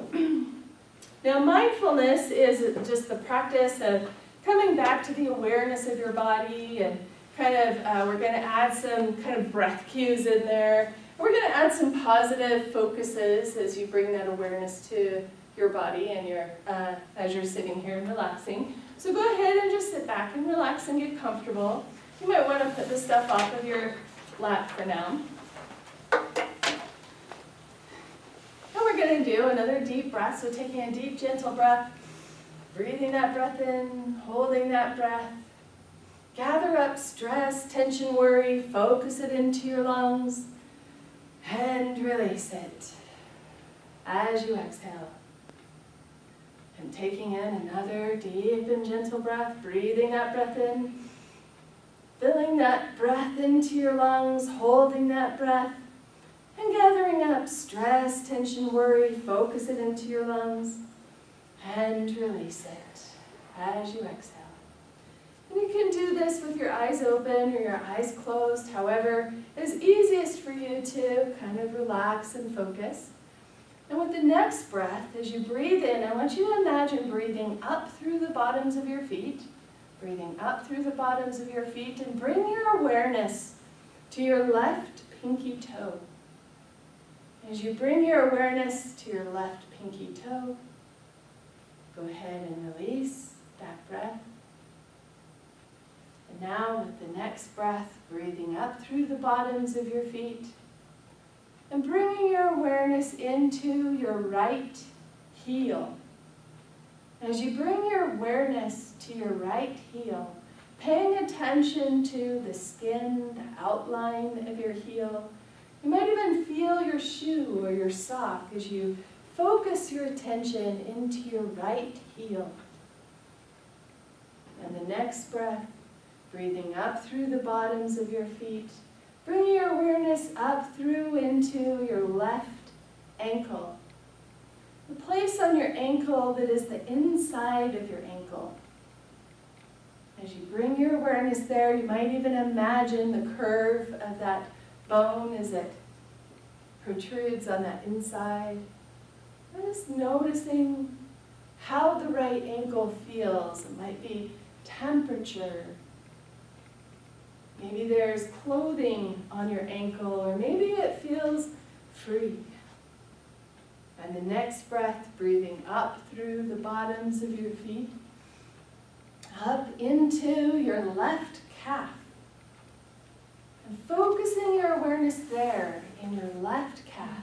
now mindfulness is just the practice of coming back to the awareness of your body, and kind of we're going to add some kind of breath cues in there. We're going to add some positive focuses as you bring that awareness to your body and your as you're sitting here and relaxing. So go ahead and just sit back and relax and get comfortable. You might want to put the stuff off of your lap for now. And we're going to do another deep breath. So taking a deep, gentle breath, breathing that breath in, holding that breath. Gather up stress, tension, worry, focus it into your lungs, and release it as you exhale. And taking in another deep and gentle breath, breathing that breath in, filling that breath into your lungs, holding that breath, and gathering up stress, tension, worry, focus it into your lungs, and release it as you exhale. And you can do this with your eyes open or your eyes closed, however is easiest for you to kind of relax and focus. And with the next breath, as you breathe in, I want you to imagine breathing up through the bottoms of your feet, breathing up through the bottoms of your feet, and bring your awareness to your left pinky toe. As you bring your awareness to your left pinky toe, go ahead and release that breath. And now with the next breath, breathing up through the bottoms of your feet and bringing your awareness into your right heel. As you bring your awareness to your right heel, paying attention to the skin, the outline of your heel, you might even feel your shoe or your sock as you focus your attention into your right heel. And the next breath, breathing up through the bottoms of your feet, bring your awareness up through into your left ankle. The place on your ankle that is the inside of your ankle. As you bring your awareness there, you might even imagine the curve of that bone as it protrudes on that inside. And just noticing how the right ankle feels. It might be temperature. Maybe there's clothing on your ankle, or maybe it feels free. And the next breath, breathing up through the bottoms of your feet, up into your left calf. And focusing your awareness there in your left calf.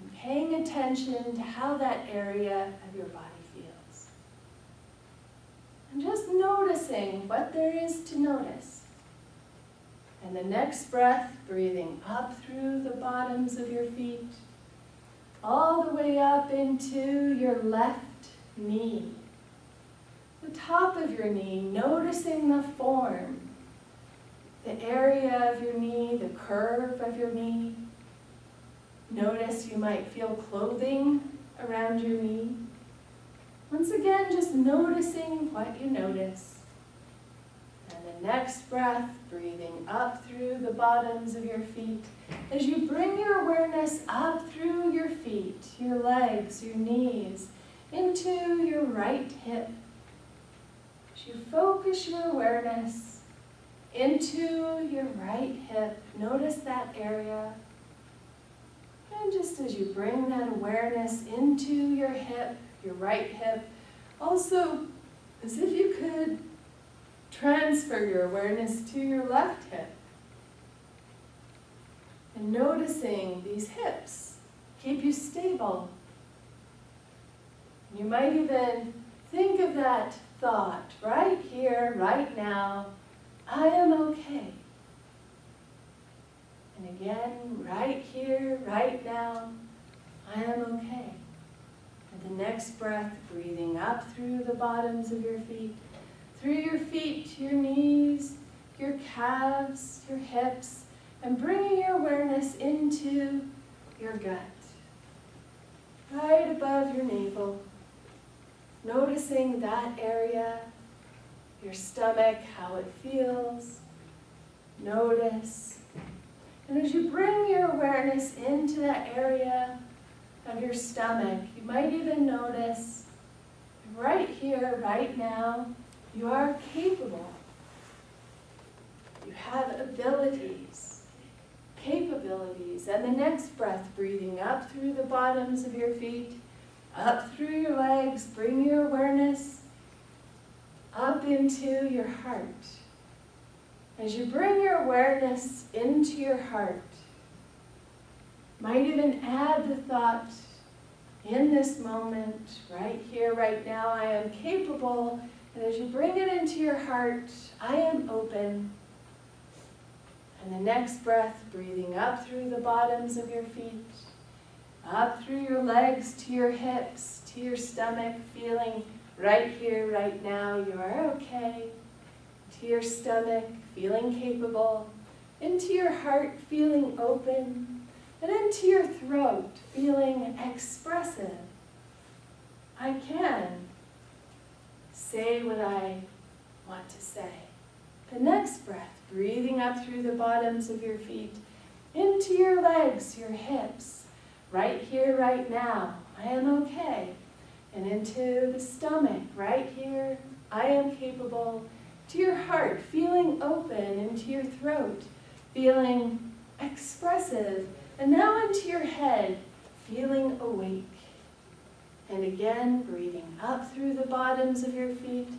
And paying attention to how that area of your body feels. And just noticing what there is to notice. And the next breath, breathing up through the bottoms of your feet, all the way up into your left knee. The top of your knee, noticing the form, the area of your knee, the curve of your knee. Notice you might feel clothing around your knee. Once again, just noticing what you notice. And the next breath, breathing up through the bottoms of your feet. As you bring your awareness up through your feet, your legs, your knees, into your right hip. As you focus your awareness into your right hip, notice that area. And just as you bring that awareness into your hip, your right hip, also as if you could transfer your awareness to your left hip. And noticing these hips keep you stable. You might even think of that thought right here, right now, I am okay. And again, right here, right now, I am okay. And the next breath, breathing up through the bottoms of your feet, through your feet, your knees, your calves, your hips, and bringing your awareness into your gut, right above your navel. Noticing that area, your stomach, how it feels. Notice. And as you bring your awareness into that area of your stomach, you might even notice right here, right now, you are capable. You have abilities, capabilities. And the next breath, breathing up through the bottoms of your feet, up through your legs, bring your awareness up into your heart. As you bring your awareness into your heart, might even add the thought, in this moment, right here, right now, I am capable. And as you bring it into your heart, I am open. And the next breath, breathing up through the bottoms of your feet, up through your legs to your hips, to your stomach, feeling right here, right now, you are okay. To your stomach, feeling capable. Into your heart, feeling open. And into your throat, feeling expressive. I can say what I want to say. The next breath, breathing up through the bottoms of your feet, into your legs, your hips, right here, right now, I am okay. And into the stomach, right here, I am capable, to your heart, feeling open into your throat, feeling expressive, and now into your head, feeling awake. And again, breathing up through the bottoms of your feet,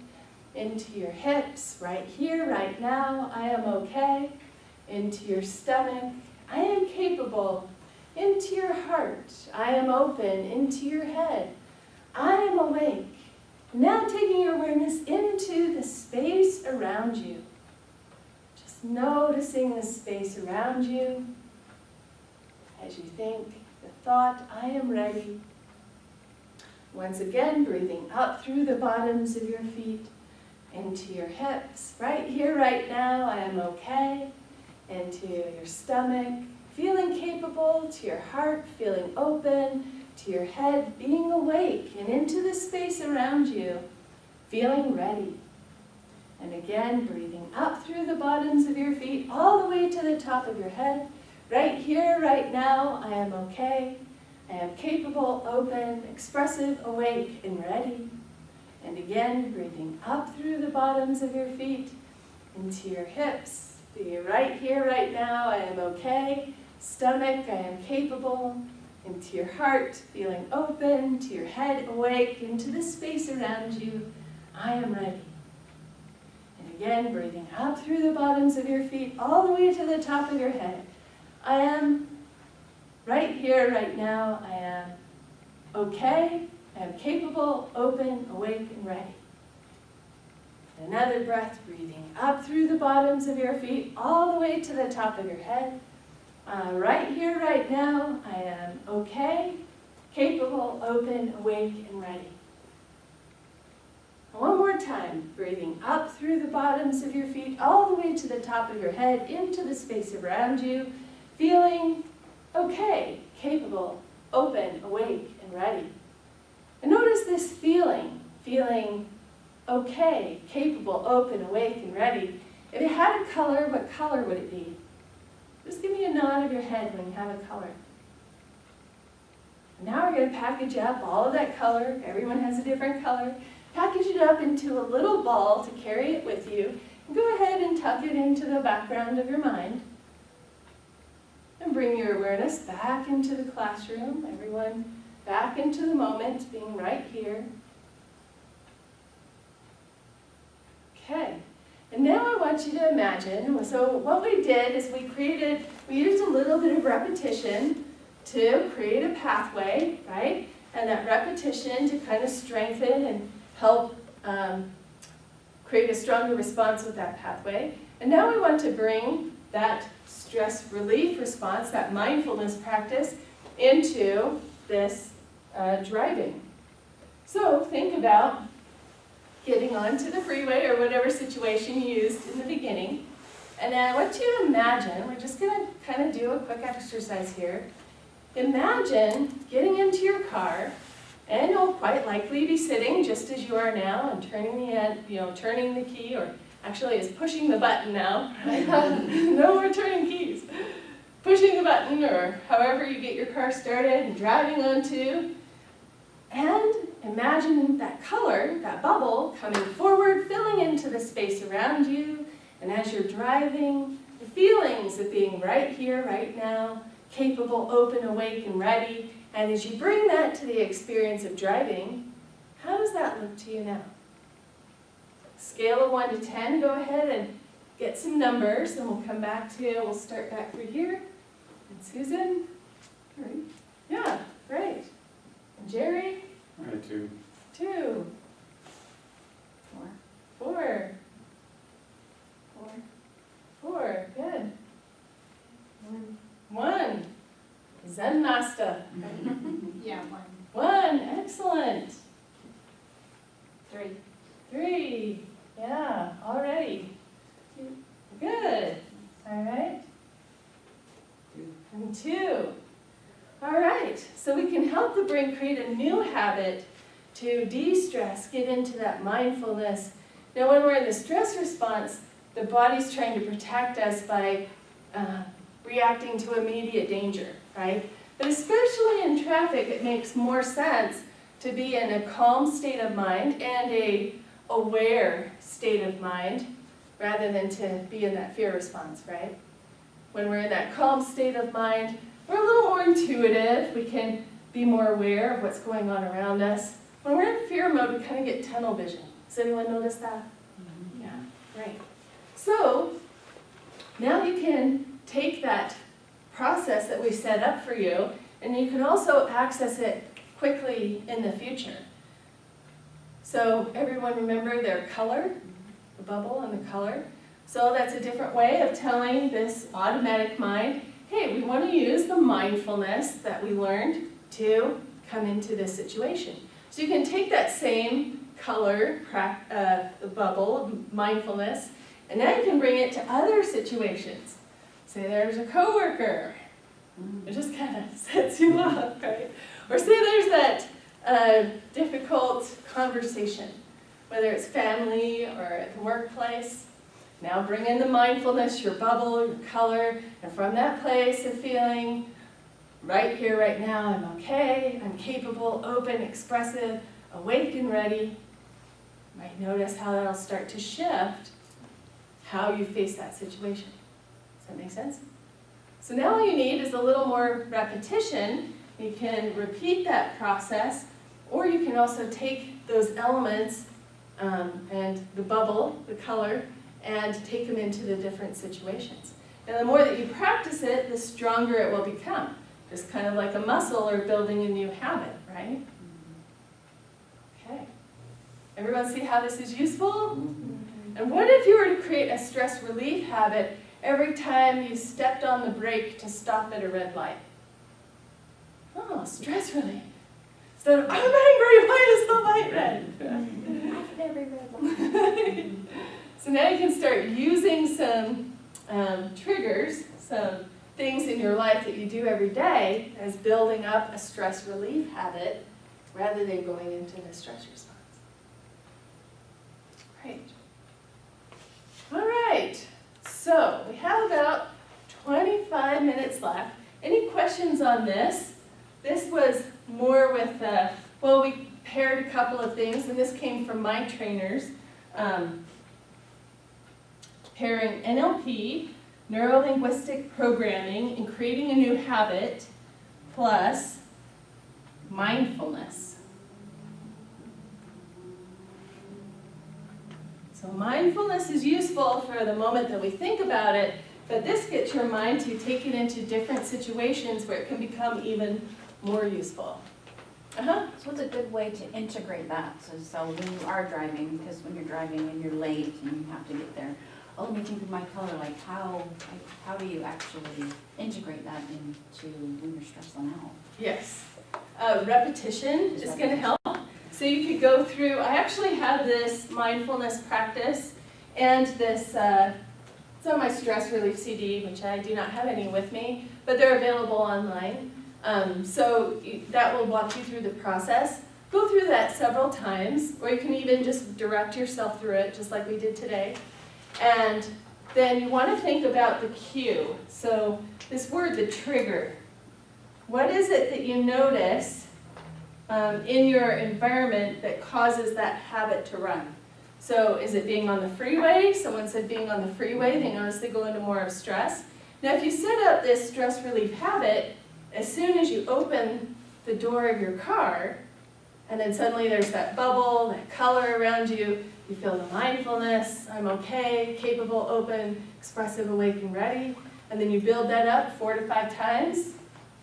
into your hips, right here, right now, I am okay, into your stomach, I am capable, into your heart, I am open, into your head, I am awake. Now taking your awareness into the space around you. Just noticing the space around you as you think the thought, I am ready. Once again, breathing up through the bottoms of your feet, into your hips, right here, right now, I am okay, into your stomach, feeling capable, to your heart, feeling open, to your head, being awake, and into the space around you, feeling ready. And again, breathing up through the bottoms of your feet, all the way to the top of your head, right here, right now, I am okay, I am capable, open, expressive, awake, and ready. And again, breathing up through the bottoms of your feet, into your hips. Be right here, right now, I am okay. Stomach, I am capable. Into your heart, feeling open. To your head, awake. Into the space around you, I am ready. And again, breathing up through the bottoms of your feet, all the way to the top of your head. I am right here, right now, I am okay. I am capable, open, awake, and ready. Another breath, breathing up through the bottoms of your feet, all the way to the top of your head. Right here, right now, I am okay, capable, open, awake, and ready. One more time, breathing up through the bottoms of your feet, all the way to the top of your head, into the space around you, feeling okay, capable, open, awake, and ready. And notice this feeling okay, capable, open, awake, and ready. If it had a color, what color would it be? Just give me a nod of your head when you have a color. Now we're going to package up all of that color. Everyone has a different color. Package it up into a little ball to carry it with you. And go ahead and tuck it into the background of your mind. And bring your awareness back into the classroom. Everyone back into the moment, being right here. Okay, and now I want you to imagine, so what we did is we used a little bit of repetition to create a pathway, right? And that repetition to kind of strengthen and help create a stronger response with that pathway. And now we want to bring that stress relief response, that mindfulness practice, into this driving. So think about getting onto the freeway or whatever situation you used in the beginning. And I want you to imagine, we're just going to kind of do a quick exercise here. Imagine getting into your car, and you'll quite likely be sitting just as you are now and turning the key, or actually is pushing the button now. No more turning keys. Pushing the button, or however you get your car started, and driving onto. And imagine that color, that bubble, coming forward, filling into the space around you. And as you're driving, the feelings of being right here, right now, capable, open, awake, and ready. And as you bring that to the experience of driving, how does that look to you now? Scale of 1 to 10, go ahead and get some numbers, and we'll come back to, we'll start back through here. And Susan? Great. Yeah, great. And Jerry? All right, 2. 2. 4. 4. 4. Good. 1. Zen Master. Yeah, 1. Excellent. 3. 3. Yeah, already. Good. All right. 2. And 2. All right. So we can help the brain create a new habit to de-stress, get into that mindfulness. Now, when we're in the stress response, the body's trying to protect us by reacting to immediate danger, right? But especially in traffic, it makes more sense to be in a calm state of mind and a aware state of mind rather than to be in that fear response, right? When we're in that calm state of mind, we're a little more intuitive. We can be more aware of what's going on around us. When we're in fear mode, we kind of get tunnel vision. Does anyone notice that? Yeah, great. So now you can take that process that we set up for you, and you can also access it quickly in the future. So everyone remember their color, the bubble and the color? So that's a different way of telling this automatic mind, hey, we want to use the mindfulness that we learned to come into this situation. So you can take that same color, the bubble, mindfulness, and now you can bring it to other situations. Say there's a coworker. It just kind of sets you up, right? Or say there's that difficult conversation, whether it's family or at the workplace. Now bring in the mindfulness, your bubble, your color, and from that place of feeling, right here, right now, I'm okay, I'm capable, open, expressive, awake and ready. You might notice how that'll start to shift how you face that situation. Does that make sense? So now all you need is a little more repetition. You can repeat that process, or you can also take those elements and the bubble, the color, and take them into the different situations. And the more that you practice it, the stronger it will become. Just kind of like a muscle or building a new habit, right? Okay. Everyone see how this is useful? And what if you were to create a stress relief habit every time you stepped on the brake to stop at a red light? Oh, stress relief. Instead of, I'm angry, why is the light red? After every red light. So now you can start using some triggers, some things in your life that you do every day as building up a stress relief habit rather than going into the stress response. Great. All right, so we have about 25 minutes left. Any questions on this? This was more with, well, we paired a couple of things, and this came from my trainers. Pairing NLP, neuro-linguistic programming, and creating a new habit, plus mindfulness. So mindfulness is useful for the moment that we think about it, but this gets your mind to take it into different situations where it can become even more useful. So what's a good way to integrate that? So when you are driving, because when you're driving and you're late and you have to get there, oh, let me think of my color, like how do you actually integrate that into when you're stressed on out? Yes. Repetition is going to help. So you could go through, I actually have this mindfulness practice and this, it's on my stress relief CD, which I do not have any with me, but they're available online. So that will walk you through the process. Go through that several times, or you can even just direct yourself through it, just like we did today. And then you want to think about the cue. So this word, the trigger. What is it that you notice in your environment that causes that habit to run? So is it being on the freeway? Someone said being on the freeway, they notice they go into more of stress. Now if you set up this stress relief habit, as soon as you open the door of your car, and then suddenly there's that bubble, that color around you, you feel the mindfulness, I'm okay, capable, open, expressive, awake, and ready. And then you build that up 4 to 5 times,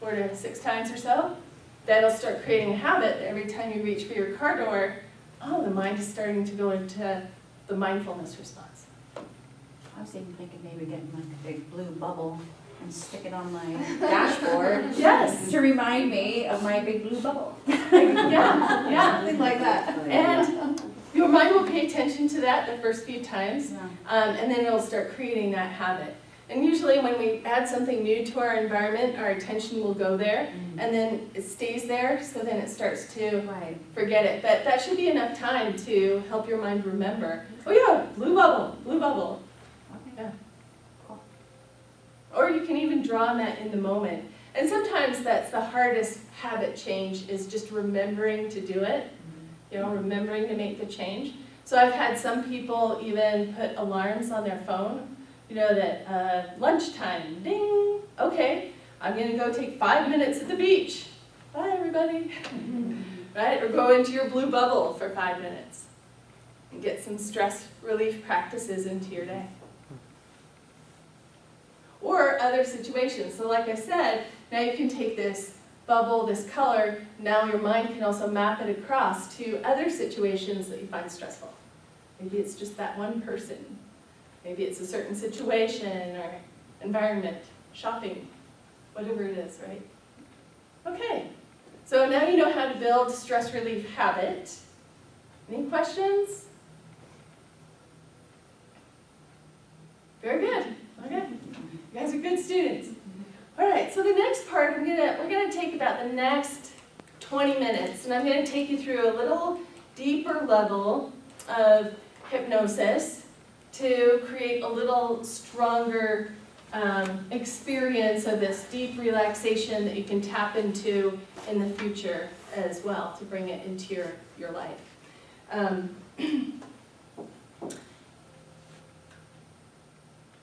4 to 6 times or so. That'll start creating a habit that every time you reach for your car door, oh, the mind is starting to go into the mindfulness response. I was even thinking maybe getting like a big blue bubble and stick it on my dashboard. Yes. To remind me of my big blue bubble. Yeah. Something like that. And your mind will pay attention to that the first few times, Yeah. and then it'll start creating that habit. And usually when we add something new to our environment, our attention will go there, and then it stays there, so then it starts to Right. forget it. But that should be enough time to help your mind remember, oh yeah, blue bubble, blue bubble. Okay. Yeah. Cool. Or you can even draw on that in the moment. And sometimes that's the hardest habit change, is just remembering to do it, you know, remembering to make the change. So I've had some people even put alarms on their phone, you know, that lunchtime, ding, okay, I'm gonna go take 5 minutes at the beach. Bye, everybody. Right? Or go into your blue bubble for 5 minutes and get some stress relief practices into your day. Or other situations. So like I said, now you can take this bubble, this color, now your mind can also map it across to other situations that you find stressful. Maybe it's just that one person. Maybe it's a certain situation or environment, shopping, whatever it is, right? Okay, so now you know how to build stress relief habit. Any questions? Very good, okay. You guys are good students. All right, so the next part, we're gonna take about the next 20 minutes, and I'm gonna take you through a little deeper level of hypnosis to create a little stronger experience of this deep relaxation that you can tap into in the future as well, to bring it into your life.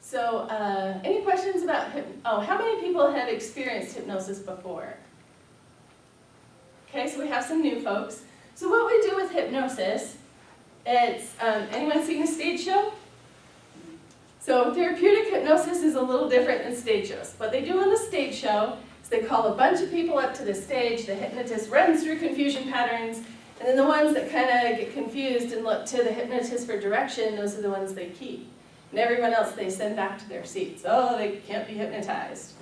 So, any questions about how many people have experienced hypnosis before? Okay, so we have some new folks. So what we do with hypnosis, it's, anyone seen a stage show? So therapeutic hypnosis is a little different than stage shows. What they do on the stage show is they call a bunch of people up to the stage, the hypnotist runs through confusion patterns, and then the ones that kind of get confused and look to the hypnotist for direction, those are the ones they keep. And everyone else they send back to their seats. Oh, they can't be hypnotized.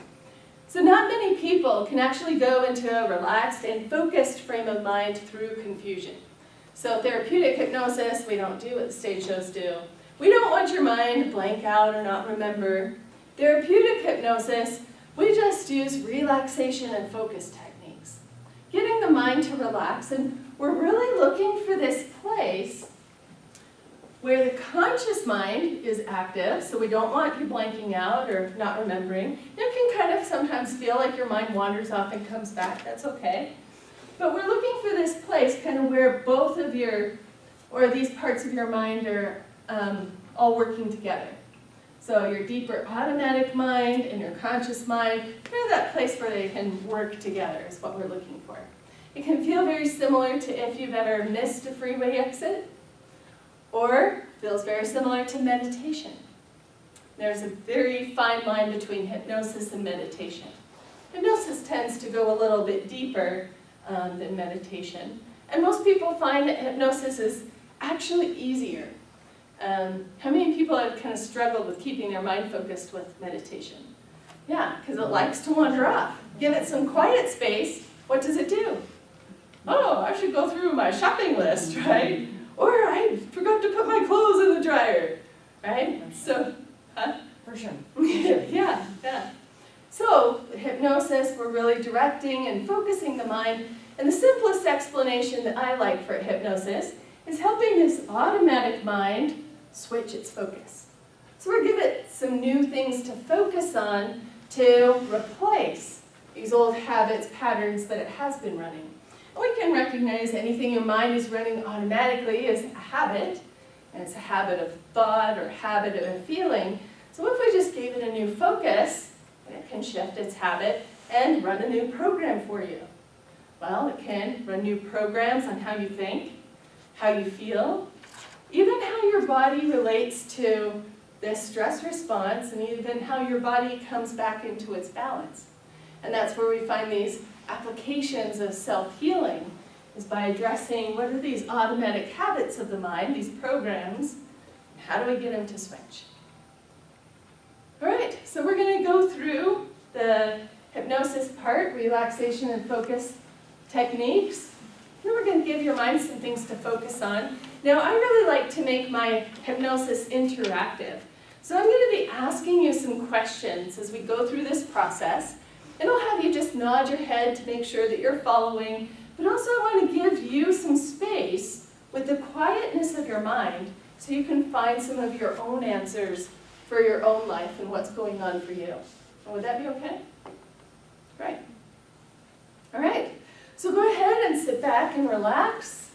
So not many people can actually go into a relaxed and focused frame of mind through confusion. So therapeutic hypnosis, we don't do what the stage shows do. We don't want your mind to blank out or not remember. Therapeutic hypnosis, we just use relaxation and focus techniques. Getting the mind to relax, and we're really looking for this place where the conscious mind is active, so we don't want you blanking out or not remembering. You can kind of sometimes feel like your mind wanders off and comes back, that's okay. But we're looking for this place kind of where both of or these parts of your mind are all working together. So your deeper automatic mind and your conscious mind, kind of that place where they can work together is what we're looking for. It can feel very similar to if you've ever missed a freeway exit, or feels very similar to meditation. There's a very fine line between hypnosis and meditation. Hypnosis tends to go a little bit deeper than meditation, and most people find that hypnosis is actually easier. How many people have kind of struggled with keeping their mind focused with meditation? Yeah, because it likes to wander off. Give it some quiet space, what does it do? Oh, I should go through my shopping list, right? Or I forgot to put my clothes in the dryer, right? So, For sure. yeah. So, hypnosis, we're really directing and focusing the mind. And the simplest explanation that I like for hypnosis is helping this automatic mind switch its focus. So we're giving it some new things to focus on to replace these old habits, patterns that it has been running. And we can recognize anything your mind is running automatically as a habit, and it's a habit of thought or habit of a feeling. So what if we just gave it a new focus, it can shift its habit and run a new program for you. Well, it can run new programs on how you think, how you feel, even how your body relates to this stress response, and even how your body comes back into its balance. And that's where we find these applications of self-healing, is by addressing what are these automatic habits of the mind, these programs, and how do we get them to switch? All right, so we're going to go through the hypnosis part, relaxation and focus techniques. Then we're going to give your mind some things to focus on. Now, I really like to make my hypnosis interactive. So I'm going to be asking you some questions as we go through this process. And I'll have you just nod your head to make sure that you're following. But also I want to give you some space with the quietness of your mind so you can find some of your own answers for your own life and what's going on for you. Would that be okay? Great. All right. So go ahead and sit back and relax.